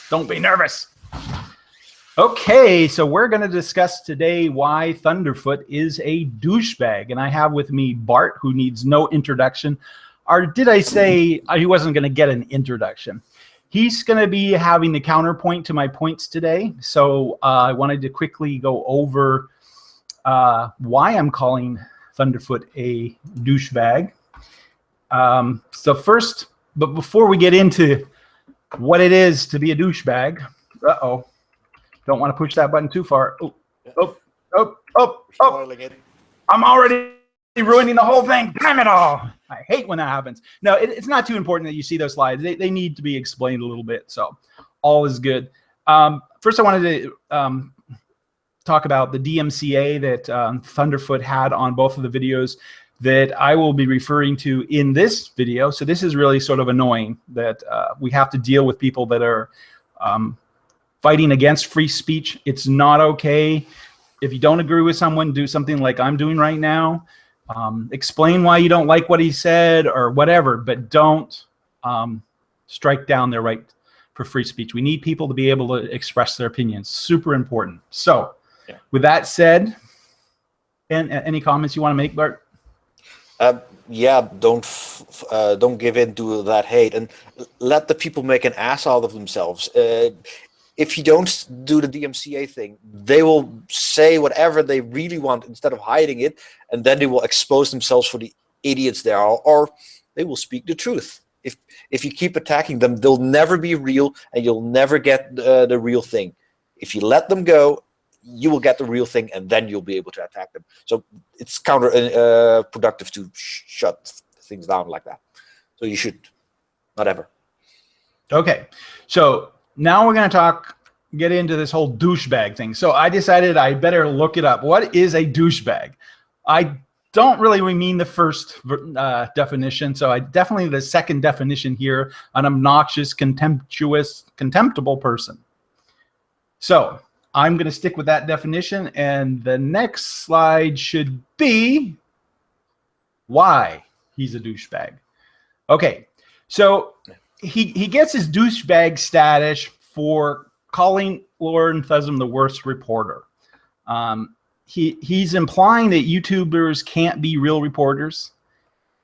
Don't be nervous. Okay, so we're going to discuss today why ThunderF00t is a douchebag. And I have with me Bart, who needs no introduction. Or did I say he wasn't going to get an introduction? He's going to be having the counterpoint to my points today. So I wanted to quickly go over why I'm calling ThunderF00t a douchebag. So first, but before we get into what it is to be a douchebag, don't want to push that button too far. I'm already ruining the whole thing. Damn it all. I hate when that happens. No, it's not too important that you see those slides. They need to be explained a little bit. So all is good. First, I wanted to talk about the DMCA that ThunderF00t had on both of the videos that I will be referring to in this video. So this is really sort of annoying that we have to deal with people that are fighting against free speech. It's not okay. If you don't agree with someone, do something like I'm doing right now. Explain why you don't like what he said or whatever, but don't strike down their right for free speech. We need people to be able to express their opinions. Super important. So with that said, and any comments you want to make, Bart? Yeah, don't give in to that hate and let the people make an ass out of themselves. If you don't do the DMCA thing, they will say whatever they really want instead of hiding it, and then they will expose themselves for the idiots they are, or they will speak the truth. If you keep attacking them, they'll never be real, and you'll never get the real thing. If you let them go, you will get the real thing, and then you'll be able to attack them. So it's counterproductive to shut things down like that. So you should not ever. Okay, so now we're going to get into this whole douchebag thing. So I decided I better look it up. What is a douchebag? I don't really mean the first definition. So I definitely the second definition here, an obnoxious, contemptuous, contemptible person. So I'm going to stick with that definition, and the next slide should be why he's a douchebag. Okay, so he gets his douchebag status for calling Lauren Thurston the worst reporter. He's implying that YouTubers can't be real reporters.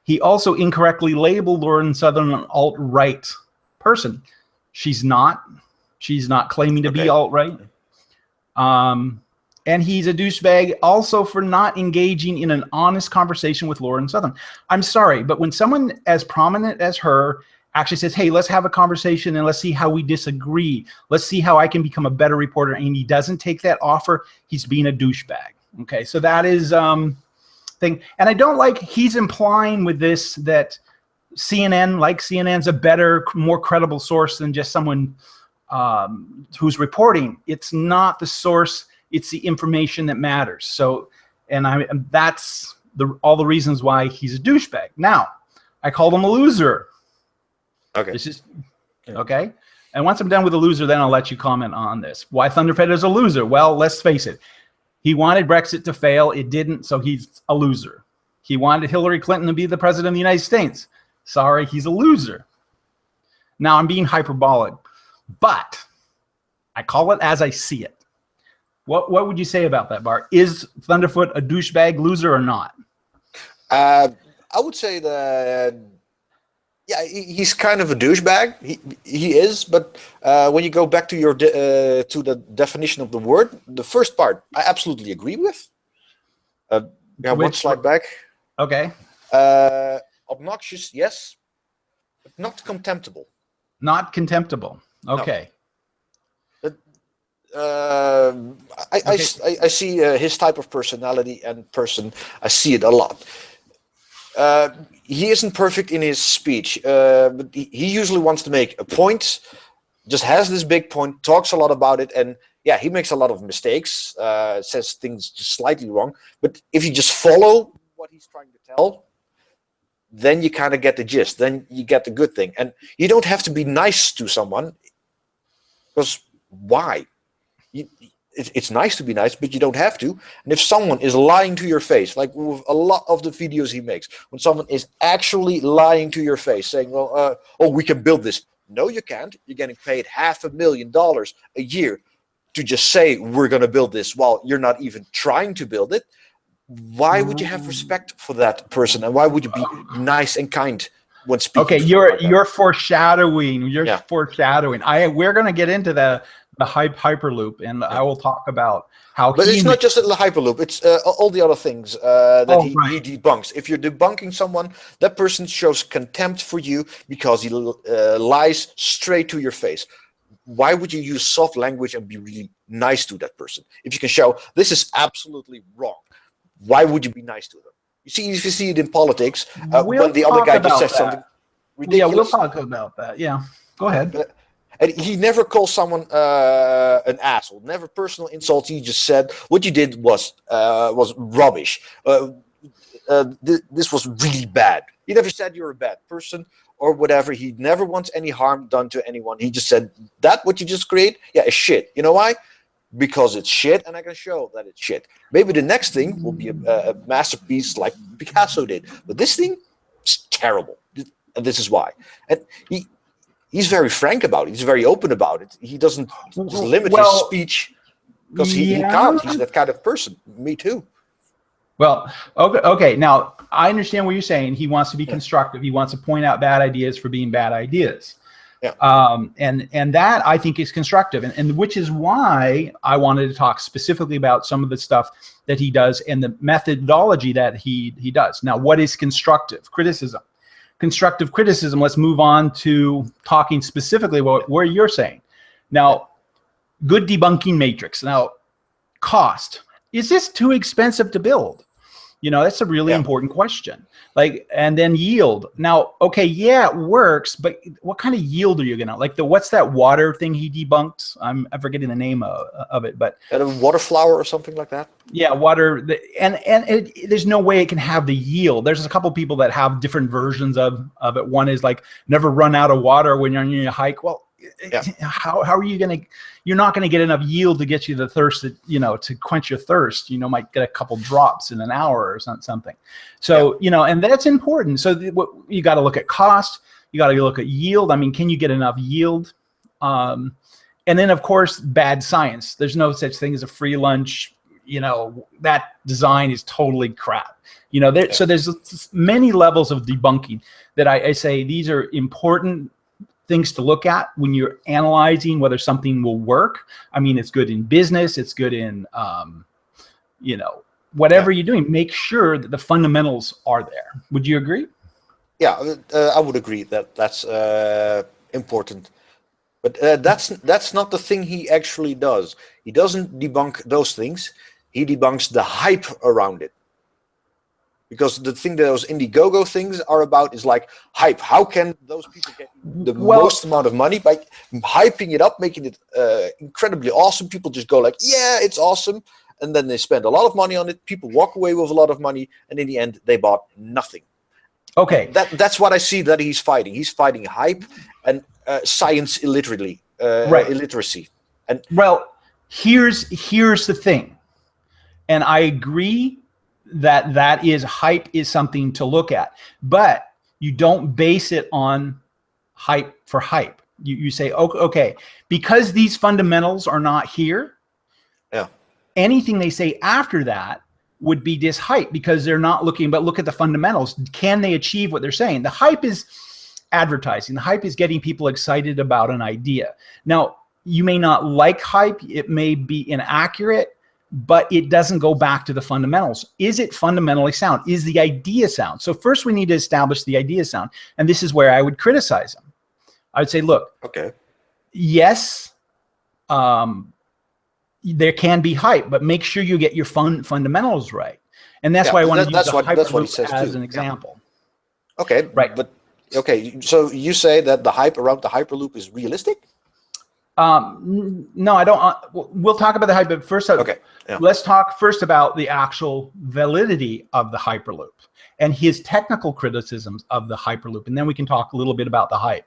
He also incorrectly labeled Lauren Southern an alt-right person. She's not. She's not claiming to be alt-right. And he's a douchebag also for not engaging in an honest conversation with Lauren Southern. I'm sorry, but when someone as prominent as her actually says, hey, let's have a conversation and let's see how we disagree. Let's see how I can become a better reporter. And he doesn't take that offer. He's being a douchebag. Okay, so that is thing. And I don't like, he's implying with this that CNN's a better, more credible source than just someone who's reporting. It's not the source. It's the information that matters. So, and that's all the reasons why he's a douchebag. Now, I called him a loser. Okay. This is okay. And once I'm done with the loser, then I'll let you comment on this. Why ThunderF00t is a loser? Well, let's face it. He wanted Brexit to fail. It didn't, so he's a loser. He wanted Hillary Clinton to be the president of the United States. Sorry, he's a loser. Now, I'm being hyperbolic, but I call it as I see it. What would you say about that, Bart? Is ThunderF00t a douchebag loser or not? I would say that yeah, he's kind of a douchebag. He is, but when you go back to your to the definition of the word, the first part I absolutely agree with. Yeah, one slide back. Okay. Obnoxious, yes, but not contemptible. Not contemptible. Okay. No. I see his type of personality and person. I see it a lot. He isn't perfect in his speech, but he usually wants to make a point, just has this big point, talks a lot about it, and yeah, he makes a lot of mistakes, says things just slightly wrong, but if you just follow what he's trying to tell, then you kind of get the gist, then you get the good thing. And you don't have to be nice to someone, because why? It's nice to be nice, but you don't have to. And if someone is lying to your face, like with a lot of the videos he makes, when someone is actually lying to your face, saying, well, oh, we can build this. No, you can't. You're getting paid $500,000 a year to just say we're going to build this while you're not even trying to build it. Why would you have respect for that person, and why would you be nice and kind when speaking? Okay, to you're foreshadowing. You're Yeah. foreshadowing. We're going to get into the hyperloop, and I will talk about how. But it's not just the hyperloop; it's all the other things that he debunks. If you're debunking someone, that person shows contempt for you because he lies straight to your face. Why would you use soft language and be really nice to that person if you can show this is absolutely wrong? Why would you be nice to them? You see, if you see it in politics, when the other guy just says something ridiculous. Yeah, we'll talk about that. Yeah, go ahead. And he never calls someone an asshole. Never personal insults. He just said what you did was rubbish. This was really bad. He never said you're a bad person or whatever. He never wants any harm done to anyone. He just said that what you just create, yeah, is shit. You know why? Because it's shit, and I can show that it's shit. Maybe the next thing will be a masterpiece like Picasso did, but this thing is terrible, and this is why. And he's very frank about it. He's very open about it. He doesn't just limit his speech because he can't. He's that kind of person. Me too. Well, okay. Now I understand what you're saying. He wants to be constructive. He wants to point out bad ideas for being bad ideas. Yeah. And that I think is constructive, and which is why I wanted to talk specifically about some of the stuff that he does and the methodology that he does. Now, what is constructive criticism? Constructive criticism. Let's move on to talking specifically about where you're saying. Now, good debunking matrix. Now, cost. Is this too expensive to build? You know, that's a really important question. Like, and then yield. Now, okay, yeah, it works, but what kind of yield are you gonna like? What's that water thing he debunked? I'm forgetting the name of it, but a water flower or something like that. Yeah, water, there's no way it can have the yield. There's a couple people that have different versions of it. One is like never run out of water when you're on your hike. Well, how are you gonna? You're not gonna get enough yield to get you the thirst that to quench your thirst. Might get a couple drops in an hour or something. So and that's important. So you got to look at cost. You got to look at yield. I mean, can you get enough yield? And then of course, bad science. There's no such thing as a free lunch. That design is totally crap. So there's many levels of debunking that I say these are important things to look at when you're analyzing whether something will work. I mean, it's good in business. It's good in, whatever you're doing. Make sure that the fundamentals are there. Would you agree? Yeah, I would agree that that's important. But that's not the thing he actually does. He doesn't debunk those things. He debunks the hype around it. Because the thing that those Indiegogo things are about is like hype. How can those people get the most amount of money by hyping it up, making it incredibly awesome? People just go like, yeah, it's awesome. And then they spend a lot of money on it. People walk away with a lot of money. And in the end, they bought nothing. Okay. That's what I see that he's fighting. He's fighting hype and science illiteracy. And well, here's the thing. And I agree that is hype is something to look at, but you don't base it on hype for hype. You say, okay, because these fundamentals are not here, anything they say after that would be dishype because they're not looking, but look at the fundamentals. Can they achieve what they're saying? The hype is advertising. The hype is getting people excited about an idea. Now, you may not like hype. It may be inaccurate, but it doesn't go back to the fundamentals. Is it fundamentally sound? Is the idea sound? So first we need to establish the idea sound. And this is where I would criticize them. I would say, look, yes, there can be hype, but make sure you get your fundamentals right. And that's why I want to use the hyperloop as an example. Okay, right. But okay, so you say that the hype around the hyperloop is realistic? No, I don't. We'll talk about the hype, but first, let's talk first about the actual validity of the hyperloop and his technical criticisms of the hyperloop, and then we can talk a little bit about the hype.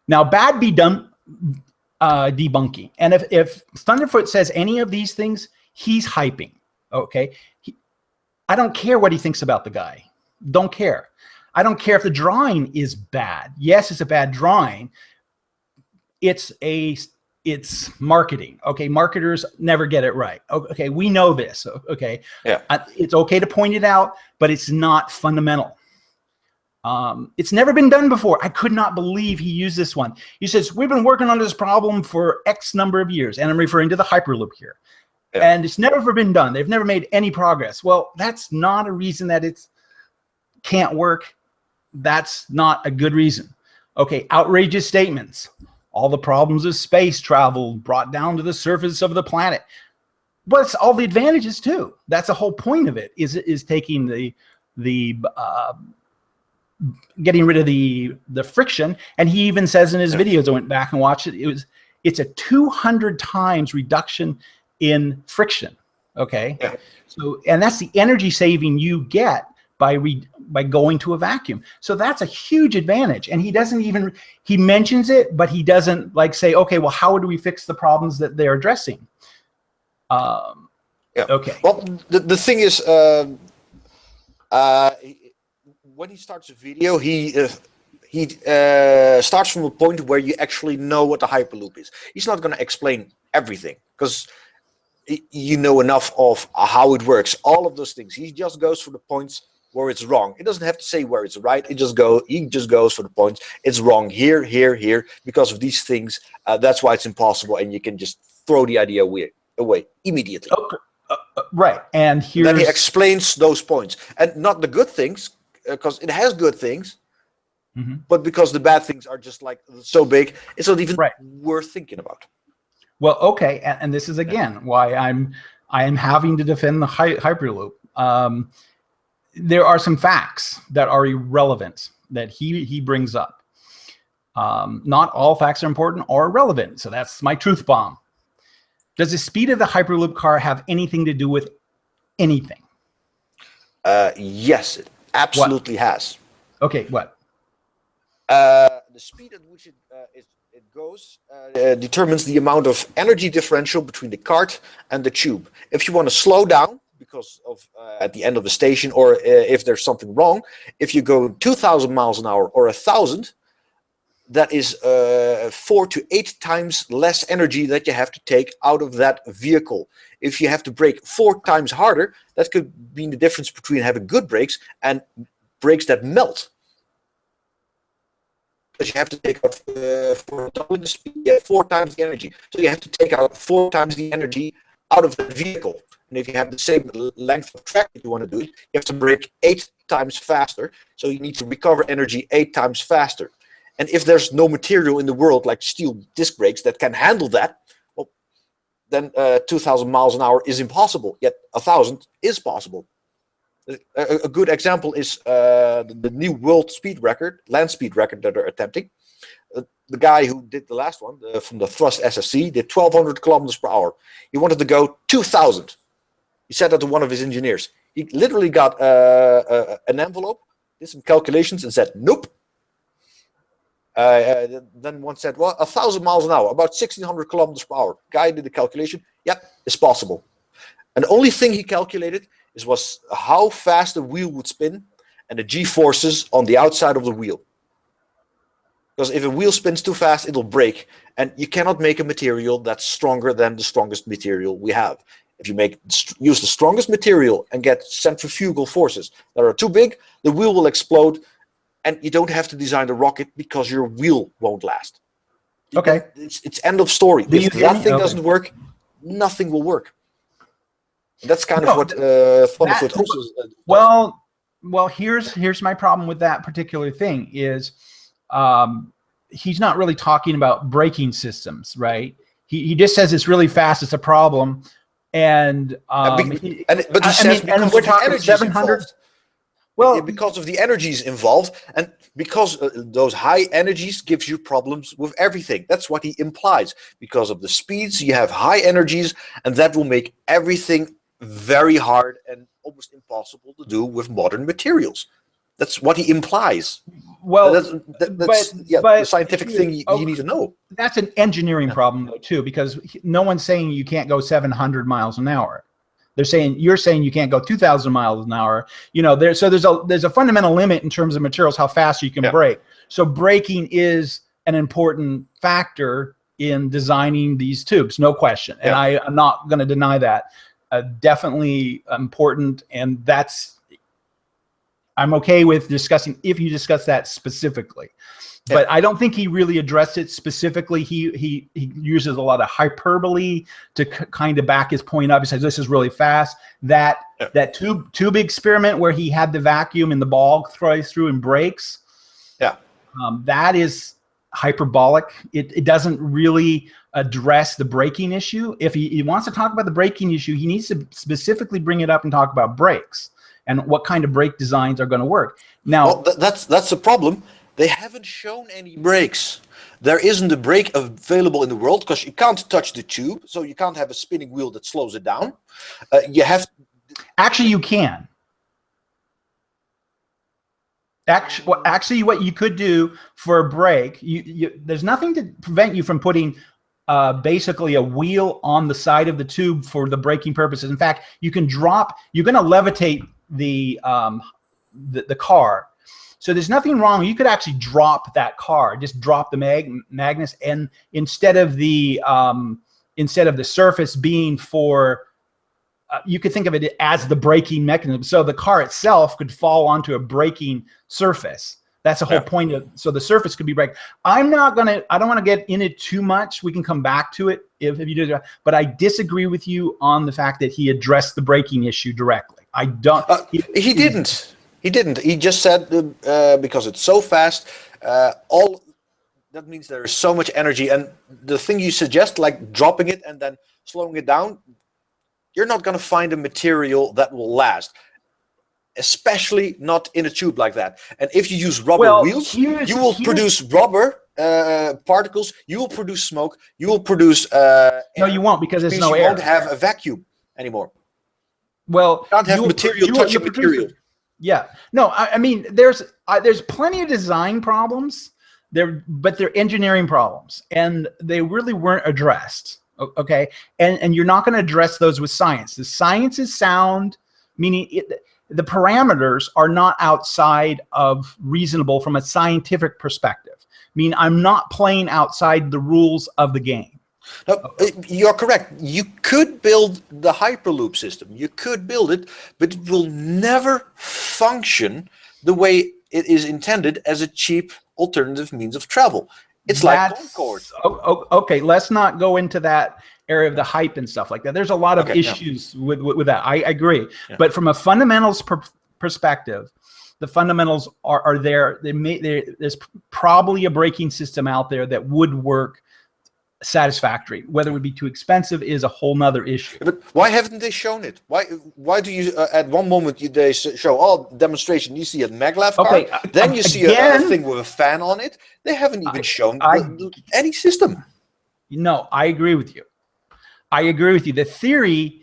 Now, bad be done debunking, and if ThunderF00t says any of these things, he's hyping. Okay, I don't care what he thinks about the guy. Don't care. I don't care if the drawing is bad. Yes, it's a bad drawing. It's marketing. Okay, marketers never get it right. Okay, we know this. Okay, Yeah. It's okay to point it out, but it's not fundamental. It's never been done before. I could not believe he used this one. He says, we've been working on this problem for X number of years, and I'm referring to the Hyperloop here. Yeah. And it's never been done. They've never made any progress. Well, that's not a reason that it can't work. That's not a good reason. Okay, outrageous statements. All the problems of space travel brought down to the surface of the planet. But it's all the advantages too. That's the whole point of it, is taking getting rid of the friction. And he even says in his videos, I went back and watched it, it's a 200 times reduction in friction. Okay. Yeah. So, and that's the energy saving you get by going to a vacuum. So that's a huge advantage. And he doesn't even, he mentions it, but he doesn't like say, okay, well, how do we fix the problems that they're addressing? Yeah. Okay. Well, the thing is, when he starts a video, he starts from a point where you actually know what the Hyperloop is. He's not going to explain everything because you know enough of how it works, all of those things. He just goes for the points where it's wrong. He doesn't have to say where it's right. He just goes for the points. It's wrong here, here, here, because of these things. That's why it's impossible, and you can just throw the idea away immediately. Okay. Right, and then he explains those points, and not the good things, because it has good things, but because the bad things are just like so big, it's not even worth thinking about. Well, okay, and this is again why I am having to defend the Hyperloop. There are some facts that are irrelevant that he brings up. Not all facts are important or relevant, so that's my truth bomb. Does the speed of the Hyperloop car have anything to do with anything? Yes, it absolutely has. Okay, what? The speed at which it goes determines the amount of energy differential between the cart and the tube. If you want to slow down because of at the end of the station, or if there's something wrong, if you go 2,000 miles an hour or 1,000, that is 4 to 8 times less energy that you have to take out of that vehicle. If you have to brake 4 times harder, that could mean the difference between having good brakes and brakes that melt. Because you have to take out, for doubling the speed, you have 4 times the energy. So you have to take out 4 times the energy out of the vehicle. And if you have the same length of track that you want to do it, you have to brake 8 times faster. So you need to recover energy 8 times faster. And if there's no material in the world like steel disc brakes that can handle that, well, then 2,000 miles an hour is impossible. Yet 1,000 is possible. A good example is the new world speed record, land speed record that they're attempting. The guy who did the last one, from the Thrust SSC, did 1,200 kilometers per hour. He wanted to go 2,000. He said that to one of his engineers. He literally got an envelope, did some calculations, and said, nope. Then one said, well, 1,000 miles an hour, about 1,600 kilometers per hour. Guy did the calculation. Yep, it's possible. And the only thing he calculated was how fast the wheel would spin and the G-forces on the outside of the wheel. Because if a wheel spins too fast, it'll break. And you cannot make a material that's stronger than the strongest material we have. If you use the strongest material and get centrifugal forces that are too big, the wheel will explode. And you don't have to design the rocket because your wheel won't last. Okay. It's end of story. If that thing doesn't work, nothing will work. And that's kind of what ThunderF00t also does. Well, here's my problem with that particular thing is he's not really talking about braking systems, right? He just says it's really fast, it's a problem. And but he says because we're talking 700. Well, because of the energies involved, and because those high energies gives you problems with everything. That's what he implies. Because of the speeds, you have high energies, and that will make everything very hard and almost impossible to do with modern materials. That's what he implies. Well, that's the scientific thing you need to know. That's an engineering problem, though, too, because no one's saying you can't go 700 miles an hour. You're saying you can't go 2,000 miles an hour. You know, there's a fundamental limit in terms of materials how fast you can brake. So braking is an important factor in designing these tubes, no question. And I'm not going to deny that. Definitely important, and I'm okay with discussing if you discuss that specifically. But I don't think he really addressed it specifically. He uses a lot of hyperbole to kind of back his point up. He says this is really fast. That tube experiment where he had the vacuum and the ball throws through and breaks. Yeah, that is hyperbolic. It doesn't really address the braking issue. If he wants to talk about the braking issue, he needs to specifically bring it up and talk about brakes and what kind of brake designs are going to work. Now, well, that's the problem. They haven't shown any brakes. There isn't a brake available in the world because you can't touch the tube, so you can't have a spinning wheel that slows it down. Actually, you can. Actually, what you could do for a brake, there's nothing to prevent you from putting basically a wheel on the side of the tube for the braking purposes. In fact, you're going to levitate the car. So there's nothing wrong. You could actually drop that car, just drop the magnets, and instead of the surface being for, you could think of it as the braking mechanism. So the car itself could fall onto a braking surface. That's the whole point of. So the surface could be brake. I don't want to get in it too much. We can come back to it if you do that. But I disagree with you on the fact that he addressed the braking issue directly. I don't. He didn't. He didn't. He just said because it's so fast, that means there is so much energy. And the thing you suggest, like dropping it and then slowing it down, you're not going to find a material that will last, especially not in a tube like that. And if you use rubber wheels, you will produce rubber particles. You will produce smoke. You will produce. No, you won't, because there's no air. You won't have a vacuum anymore. Well, you can't have material touching material. Yeah, no, I mean, there's plenty of design problems there, but they're engineering problems, and they really weren't addressed. Okay, and you're not going to address those with science. The science is sound, meaning the parameters are not outside of reasonable from a scientific perspective. I mean, I'm not playing outside the rules of the game. No, you're correct. You could build the Hyperloop system. You could build it, but it will never function the way it is intended as a cheap alternative means of travel. It's like Concorde. Okay, let's not go into that area of the hype and stuff like that. There's a lot of issues with that. I agree. Yeah. But from a fundamentals perspective, the fundamentals are there. There's probably a braking system out there that would work satisfactory. Whether it would be too expensive is a whole nother issue. But why haven't they shown it? Why do you at one moment they show demonstration, you see a maglev car, then you see a thing with a fan on it. They haven't even shown any system. No, I agree with you. The theory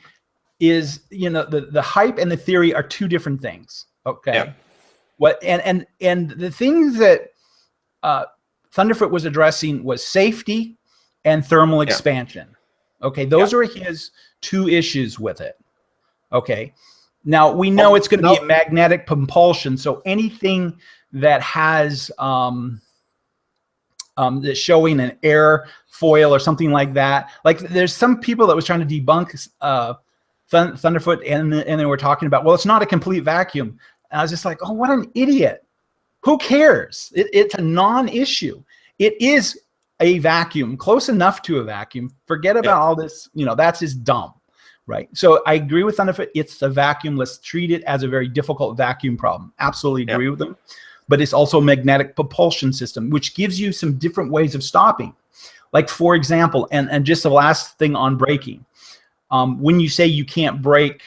is, the hype and the theory are two different things. Okay. Yeah. And the things that Thunderfoot was addressing was safety and thermal expansion. Okay, those are his two issues with it. Okay, now we know it's going to be a magnetic propulsion, so anything that has that's showing an air foil or something like that. Like there's some people that was trying to debunk Thunderfoot, and they were talking about, well, it's not a complete vacuum. And I was just like, oh, what an idiot. Who cares? It's a non-issue. It is a vacuum, close enough to a vacuum. Forget about all this, that's just dumb, right? So I agree with Thunderfoot. It's a vacuum. Let's treat it as a very difficult vacuum problem. Absolutely agree with them. But it's also a magnetic propulsion system, which gives you some different ways of stopping. Like, for example, and just the last thing on braking, when you say you can't brake,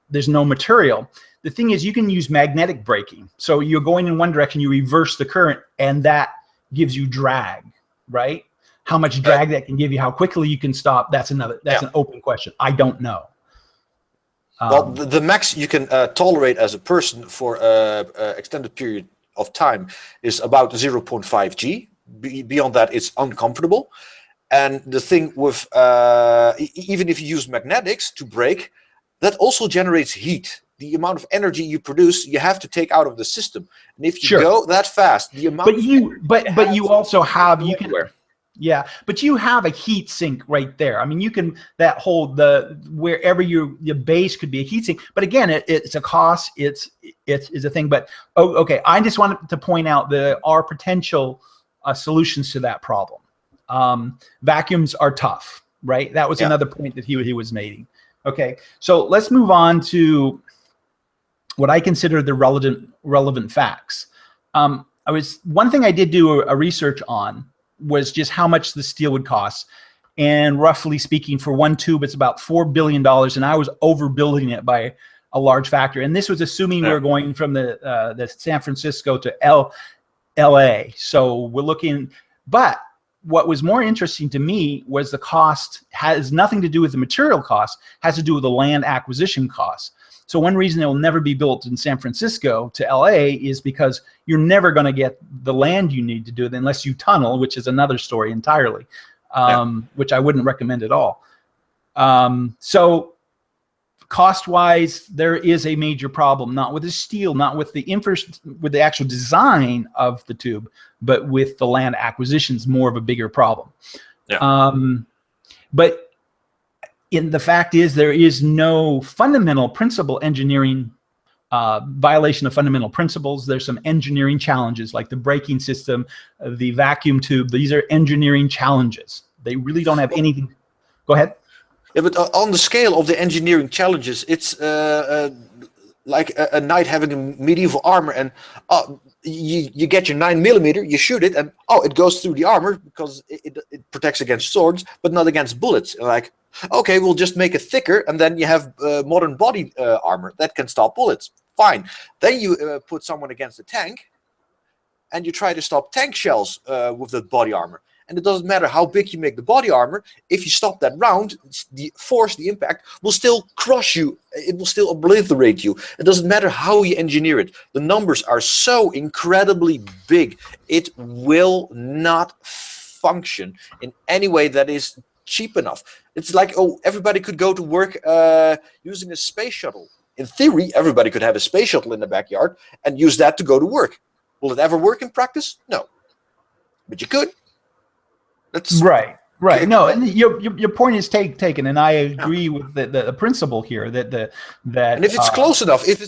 there's no material. The thing is, you can use magnetic braking. So you're going in one direction, you reverse the current, and that gives you drag, right? How much drag that can give you, how quickly you can stop, that's an open question. I don't know. Well, the max you can tolerate as a person for an extended period of time is about 0.5 G. Beyond that, it's uncomfortable. And the thing with, even if you use magnetics to brake, that also generates heat. The amount of energy you produce, you have to take out of the system. And if you go that fast, the amount but you also have, you can, yeah, but you have a heat sink right there. I mean, you can, that whole, wherever your base could be a heat sink, but again, it's a cost, it's a thing. But okay, I just wanted to point out there are potential solutions to that problem. Vacuums are tough, right? That was another point that he was making. Okay, so let's move on to what I consider the relevant facts. One thing I did do a research on was just how much the steel would cost. And roughly speaking, for one tube, it's about $4 billion. And I was overbuilding it by a large factor. And this was assuming we were going from the San Francisco to LA. So we're looking, but what was more interesting to me was the cost has nothing to do with the material cost, has to do with the land acquisition cost. So one reason it will never be built in San Francisco to LA is because you're never going to get the land you need to do it unless you tunnel, which is another story entirely, which I wouldn't recommend at all. So cost-wise, there is a major problem, not with the steel, not with the actual design of the tube, but with the land acquisitions, more of a bigger problem. But the fact is, there is no fundamental principle engineering violation of fundamental principles. There's some engineering challenges, like the braking system, the vacuum tube. These are engineering challenges. They really don't have anything. Go ahead. Yeah, but on the scale of the engineering challenges, it's like a knight having a medieval armor, and you get your 9mm, you shoot it, and it goes through the armor because it protects against swords, but not against bullets. Like, okay, we'll just make it thicker, and then you have modern body armor that can stop bullets. Fine. Then you put someone against a tank, and you try to stop tank shells with the body armor. And it doesn't matter how big you make the body armor, if you stop that round, the force, the impact will still crush you. It will still obliterate you. It doesn't matter how you engineer it. The numbers are so incredibly big. It will not function in any way that is cheap enough. It's like, everybody could go to work using a space shuttle. In theory, everybody could have a space shuttle in the backyard and use that to go to work. Will it ever work in practice? No. But you could. That's right. No, and your point is taken, and I agree with the principle here that and if it's close enough, if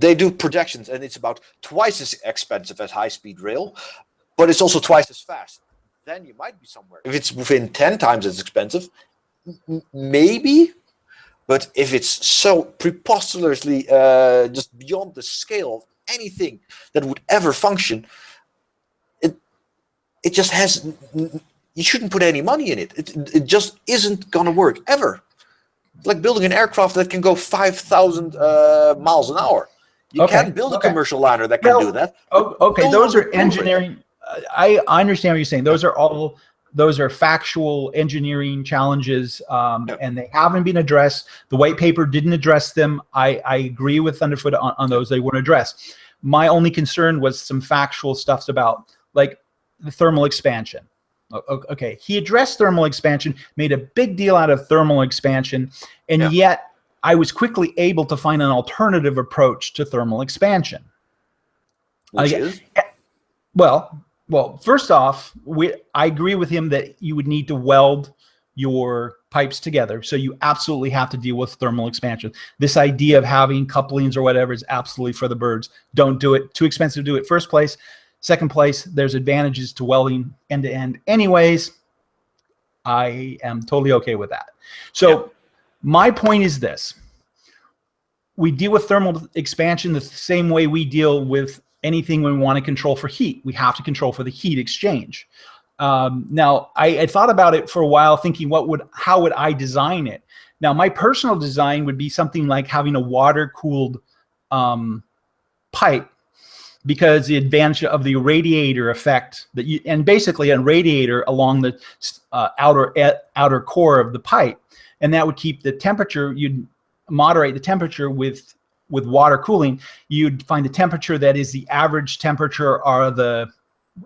they do projections and it's about twice as expensive as high-speed rail, but it's also twice as fast, then you might be somewhere. If it's within 10 times as expensive, maybe. But if it's so preposterously just beyond the scale of anything that would ever function, it just has, you shouldn't put any money in it. It just isn't going to work, ever. It's like building an aircraft that can go 5,000 miles an hour. You can't build a commercial liner that can do that. Okay, those are engineering. I understand what you're saying. Those are factual engineering challenges, and they haven't been addressed. The white paper didn't address them. I agree with ThunderF00t on those. They weren't addressed. My only concern was some factual stuff about, like, the thermal expansion. Okay, he addressed thermal expansion, made a big deal out of thermal expansion, and yet I was quickly able to find an alternative approach to thermal expansion. Which is? Well, first off, I agree with him that you would need to weld your pipes together, so you absolutely have to deal with thermal expansion. This idea of having couplings or whatever is absolutely for the birds. Don't do it. Too expensive to do it first place. Second place, there's advantages to welding end to end. Anyways, I am totally okay with that. So my point is this. We deal with thermal expansion the same way we deal with anything we want to control for heat. We have to control for the heat exchange. Now, I thought about it for a while, thinking how would I design it? Now, my personal design would be something like having a water-cooled pipe, because the advantage of the radiator effect and basically a radiator along the outer core of the pipe, and that would keep the temperature. You'd moderate the temperature with water cooling. You'd find the temperature that is the average temperature, or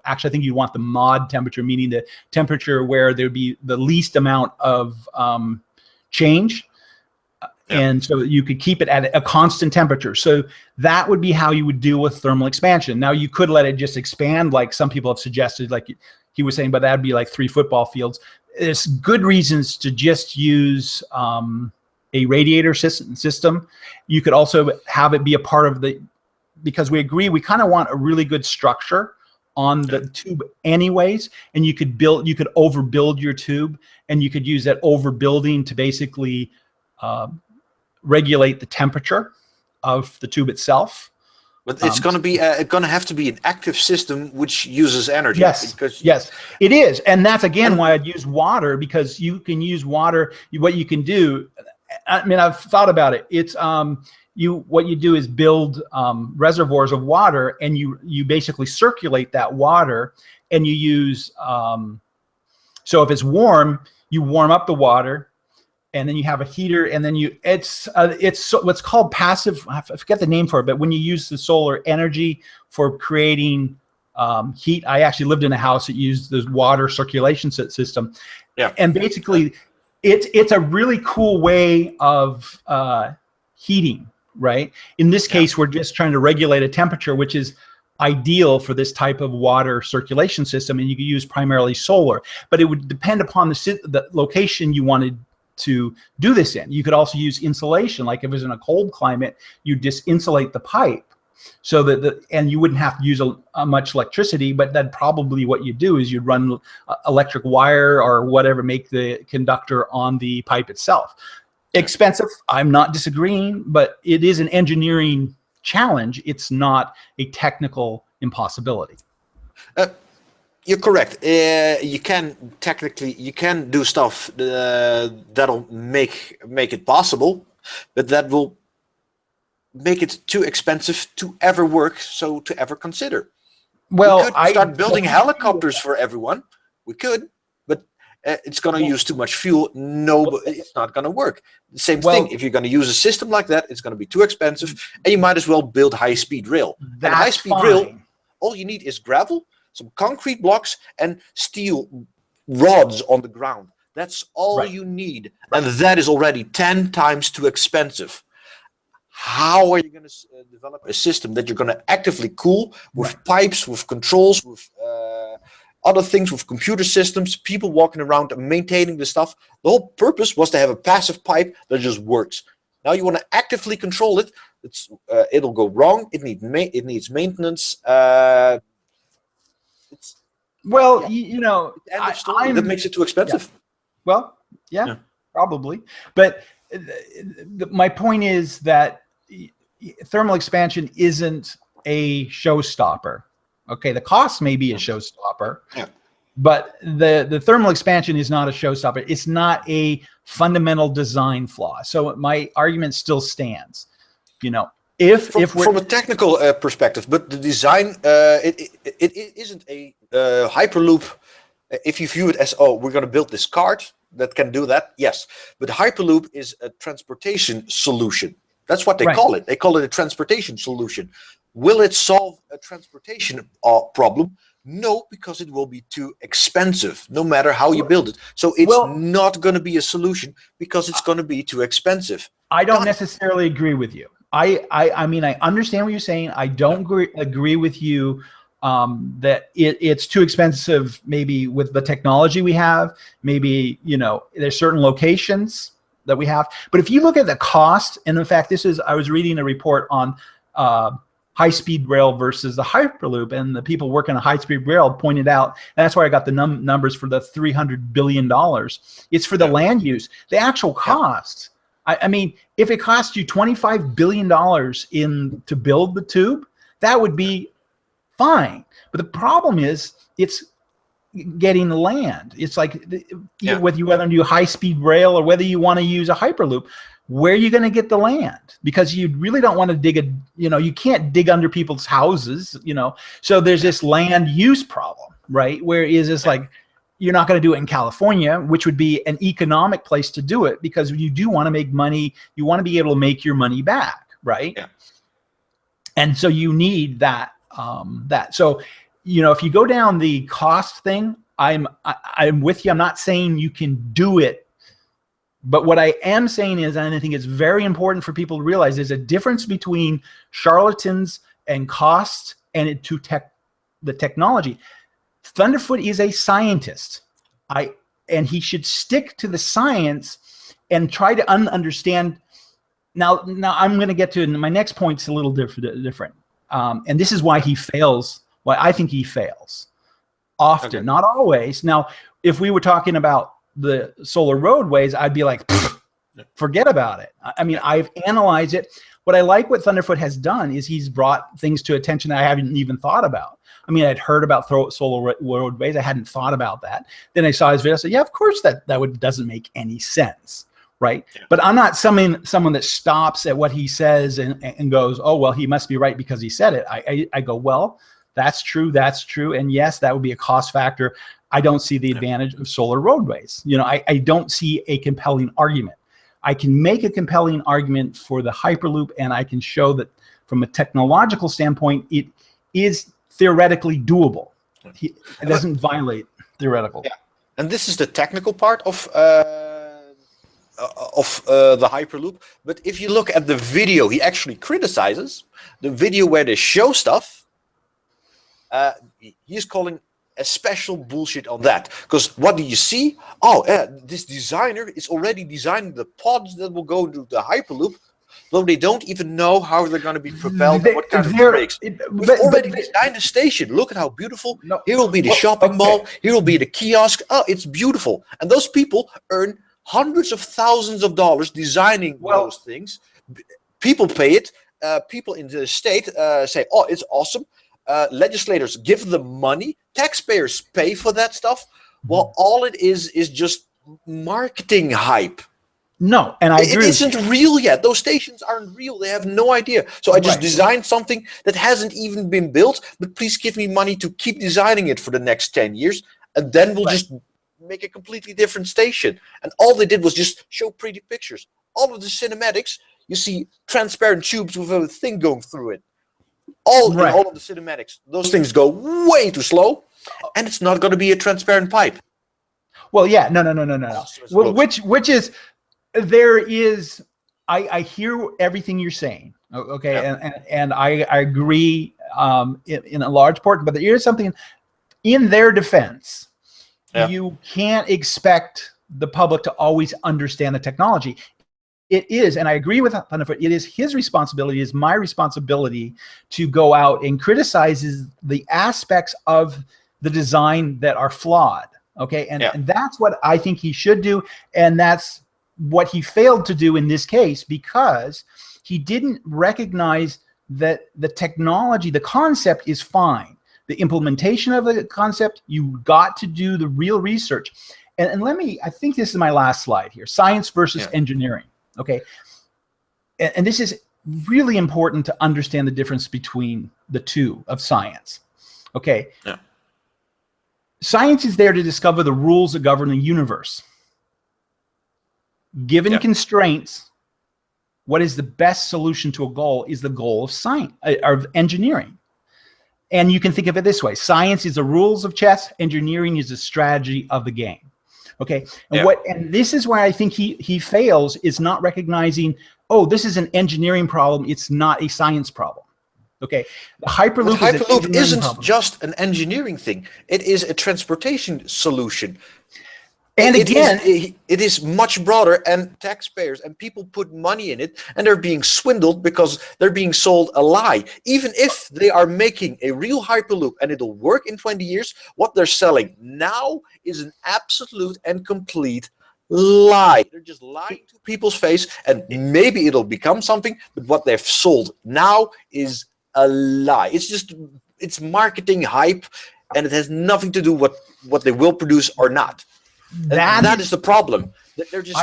actually I think you want the mod temperature, meaning the temperature where there'd be the least amount of change. And so you could keep it at a constant temperature. So that would be how you would deal with thermal expansion. Now you could let it just expand, like some people have suggested, like he was saying, but that'd be like 3 football fields. There's good reasons to just use a radiator system. You could also have it be a part of because we agree we kind of want a really good structure on the tube anyways, and you could overbuild your tube, and you could use that overbuilding to basically regulate the temperature of the tube itself. But it's going to be going to have to be an active system which uses energy. Yes, yes, it is, and that's again why I'd use water, because you can use water. What you can do, I mean, I've thought about it. It's what you do is build reservoirs of water, and you basically circulate that water, and you use so if it's warm, you warm up the water. And then you have a heater, and then it's what's called passive. I forget the name for it, but when you use the solar energy for creating heat, I actually lived in a house that used the water circulation system. Yeah. And basically, it's a really cool way of heating, right? In this case, we're just trying to regulate a temperature, which is ideal for this type of water circulation system, and you can use primarily solar. But it would depend upon the location you wanted to do this in. You could also use insulation, like if it was in a cold climate, you just insulate the pipe so that and you wouldn't have to use much electricity, but then probably what you do is you'd run electric wire or whatever, make the conductor on the pipe itself. Expensive, I'm not disagreeing, but it is an engineering challenge. It's not a technical impossibility. You're correct. You can do stuff that'll make it possible, but that will make it too expensive to ever work. So to ever consider. Well, we could start building helicopters for everyone. We could, but it's going to use too much fuel. No, it's not going to work. The same thing. If you're going to use a system like that, it's going to be too expensive, and you might as well build high-speed rail. And high-speed rail, all you need is gravel, some concrete blocks, and steel rods on the ground. That's all you need. And that is already 10 times too expensive. How are you going to develop a system that you're going to actively cool with pipes, with controls, with other things, with computer systems, people walking around and maintaining the stuff? The whole purpose was to have a passive pipe that just works. Now you want to actively control it. It'll go wrong. It needs maintenance. You know, that makes it too expensive. Well, probably. But my point is that thermal expansion isn't a showstopper. Okay, the cost may be a showstopper, but the thermal expansion is not a showstopper. It's not a fundamental design flaw. So my argument still stands. You know, from a technical perspective, but the design it isn't a hyperloop. If you view it as, we're going to build this cart that can do that, yes, but hyperloop is a transportation solution. That's what they call it. They call it a transportation solution. Will it solve a transportation problem? No, because it will be too expensive, no matter how you build it. So it's not going to be a solution because it's going to be too expensive. I don't necessarily agree with you. I mean, I understand what you're saying. I don't agree with you that it's too expensive, maybe with the technology we have. Maybe, you know, there's certain locations that we have. But if you look at the cost, and in fact, I was reading a report on high-speed rail versus the Hyperloop, and the people working on high-speed rail pointed out, and that's where I got the numbers for the $300 billion. It's for the land use. The actual cost, I mean, if it costs you $25 billion to build the tube, that would be fine. But the problem is, it's getting the land. It's like whether you want to do high-speed rail or whether you want to use a Hyperloop, where are you going to get the land? Because you really don't want to you can't dig under people's houses, you know. So there's this land use problem, right? Where is this like, you're not going to do it in California, which would be an economic place to do it, because you do want to make money. You want to be able to make your money back, right? Yeah. And so you need that. So, you know, if you go down the cost thing, I'm with you. I'm not saying you can do it But what I am saying is, and I think it's very important for people to realize, there's a difference between charlatans and costs and the technology. ThunderF00t is a scientist, and he should stick to the science and try to understand. Now I'm going to get to my next point's a little different, and this is why he fails. Why I think he fails often, not always. Now, if we were talking about the solar roadways, I'd be like, forget about it. I mean, I've analyzed it. What I like what ThunderF00t has done is he's brought things to attention that I haven't even thought about. I mean, I'd heard about solar roadways. I hadn't thought about that. Then I saw his video. I said, yeah, of course that doesn't make any sense, right? Yeah. But I'm not someone that stops at what he says and goes, oh, well, he must be right because he said it. I go, well, that's true. That's true. And yes, that would be a cost factor. I don't see the advantage of solar roadways. You know, I don't see a compelling argument. I can make a compelling argument for the Hyperloop, and I can show that from a technological standpoint, it is theoretically doable. It doesn't violate theoretical. Yeah. And this is the technical part of the Hyperloop. But if you look at the video he actually criticizes, the video where they show stuff, he's calling a special bullshit on that. Because what do you see? Oh, this designer is already designing the pods that will go to the Hyperloop, though they don't even know how they're going to be propelled and what kind of brakes. We've already designed the station. Look at how beautiful. No, here will be the shopping mall. Here will be the kiosk. Oh, it's beautiful. And those people earn hundreds of thousands of dollars designing those things. People pay it. People in the state say, oh, it's awesome. Legislators give them money. Taxpayers pay for that stuff. Well, all it is just marketing hype. No, and I agree. It isn't real yet. Those stations aren't real. They have no idea. So I just designed something that hasn't even been built, but please give me money to keep designing it for the next 10 years, and then we'll just make a completely different station. And all they did was just show pretty pictures. All of the cinematics, you see transparent tubes with a thing going through it. In all of the cinematics, those things go way too slow, and it's not going to be a transparent pipe. Well, yeah, no. Well, which is, there is, I hear everything you're saying, okay, and I agree in a large part, but there is something in their defense. You can't expect the public to always understand the technology. It is, and I agree with ThunderF00t, it is his responsibility, it is my responsibility to go out and criticize the aspects of the design that are flawed, okay? And that's what I think he should do, and that's what he failed to do in this case, because he didn't recognize that the technology, the concept is fine. The implementation of the concept, you got to do the real research. And let me, I think this is my last slide here, science versus engineering. Okay, and this is really important to understand the difference between the two of science. Okay, science is there to discover the rules that govern the universe. Given constraints, what is the best solution to a goal is the goal of science, of engineering. And you can think of it this way: science is the rules of chess, engineering is the strategy of the game. Okay, and and this is why I think he fails, is not recognizing, oh, this is an engineering problem, it's not a science problem. Okay, the Hyperloop isn't just an engineering thing; it is a transportation solution. And again, it is much broader, and taxpayers and people put money in it, and they're being swindled because they're being sold a lie. Even if they are making a real Hyperloop and it'll work in 20 years, what they're selling now is an absolute and complete lie. They're just lying to people's face, and maybe it'll become something, but what they've sold now is a lie. It's marketing hype, and it has nothing to do with what they will produce or not. That is the problem. They're just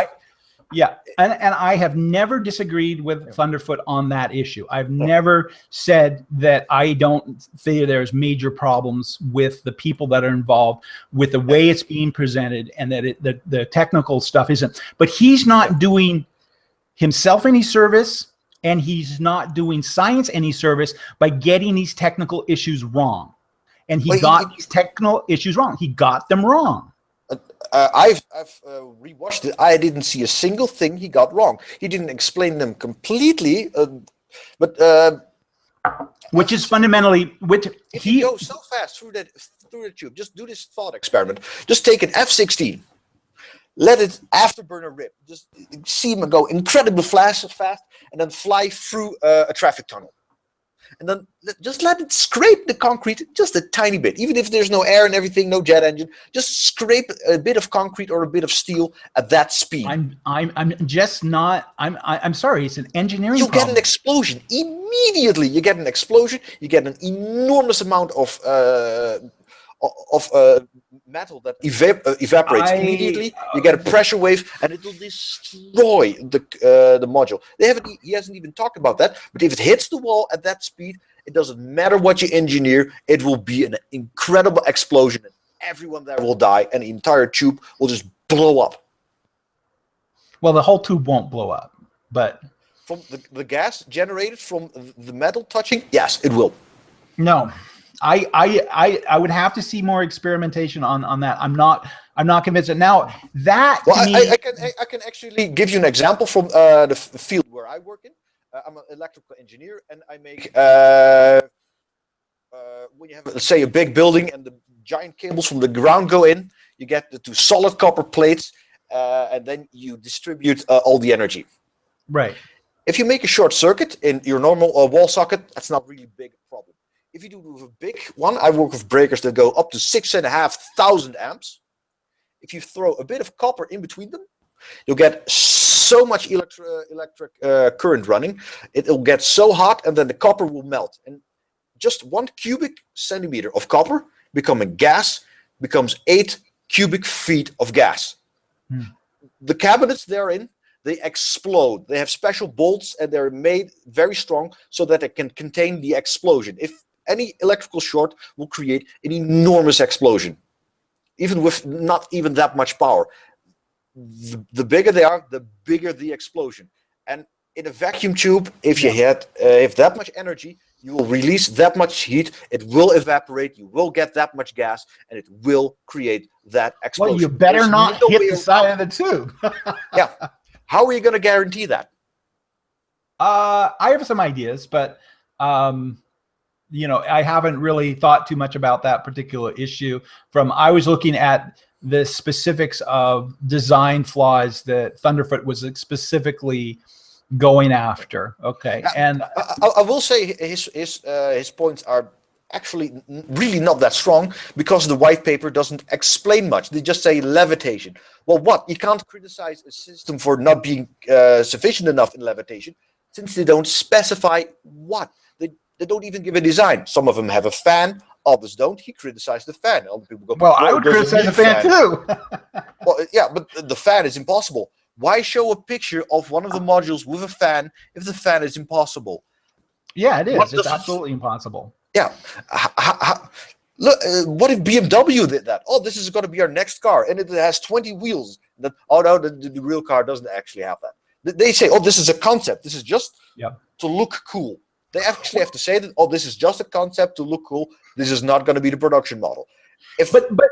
and I have never disagreed with ThunderF00t on that issue. I've never said that I don't think there's major problems with the people that are involved, with the way it's being presented, and that the technical stuff isn't. But he's not doing himself any service, and he's not doing science any service by getting these technical issues wrong. And he got these technical issues wrong. He got them wrong. I've rewatched it. I didn't see a single thing he got wrong. He didn't explain them completely, but which is fundamentally which if you go so fast through the tube, just do this thought experiment. Just take an F-16, let it afterburner rip, just see him go incredibly fast, and then fly through a traffic tunnel. And then just let it scrape the concrete just a tiny bit, even if there's no air and everything, no jet engine. Just scrape a bit of concrete or a bit of steel at that speed. I'm just not. I'm sorry. It's an engineering. You get an explosion immediately. You get an explosion. You get an enormous amount of metal that evaporates immediately. You get a pressure wave, and it will destroy the module. He hasn't even talked about that. But if it hits the wall at that speed, it doesn't matter what you engineer. It will be an incredible explosion, and everyone there will die, and the entire tube will just blow up. Well, the whole tube won't blow up, but from the gas generated from the metal touching, yes, it will. No. I would have to see more experimentation on that. I'm not convinced. Now that I can actually give you an example from the field where I work in. I'm an electrical engineer, and I make when you have, let's say, a big building and the giant cables from the ground go in, you get the two solid copper plates, and then you distribute all the energy. Right. If you make a short circuit in your normal wall socket, that's not really big problem. If you do with a big one, I work with breakers that go up to 6,500 amps. If you throw a bit of copper in between them, you'll get so much electric current running. It'll get so hot, and then the copper will melt. And just 1 cubic centimeter of copper becoming gas becomes 8 cubic feet of gas. The cabinets therein, they explode. They have special bolts, and they're made very strong so that they can contain the explosion. If any electrical short will create an enormous explosion, even with not even that much power. The bigger they are, the bigger the explosion. And in a vacuum tube, if you had that much energy, you will release that much heat. It will evaporate. You will get that much gas, and it will create that explosion. Well, you better not hit the side of the tube. Yeah. How are you going to guarantee that? I have some ideas, but I haven't really thought too much about that particular issue. I was looking at the specifics of design flaws that ThunderF00t was specifically going after. Okay, and I will say his points are actually really not that strong, because the white paper doesn't explain much. They just say levitation. Well, what? You can't criticize a system for not being sufficient enough in levitation, since they don't specify what. They don't even give a design. Some of them have a fan, others don't. He criticized the fan. Other people go, well, I would criticize the fan too. Well, yeah, but the fan is impossible. Why show a picture of one of the modules with a fan if the fan is impossible? Yeah, it is. It's absolutely impossible. Yeah. Look, what if BMW did that? Oh, this is going to be our next car, and it has 20 wheels. Oh no, the real car doesn't actually have that. They say, oh, this is a concept. This is just to look cool. They actually have to say that, oh, this is just a concept to look cool. This is not going to be the production model. But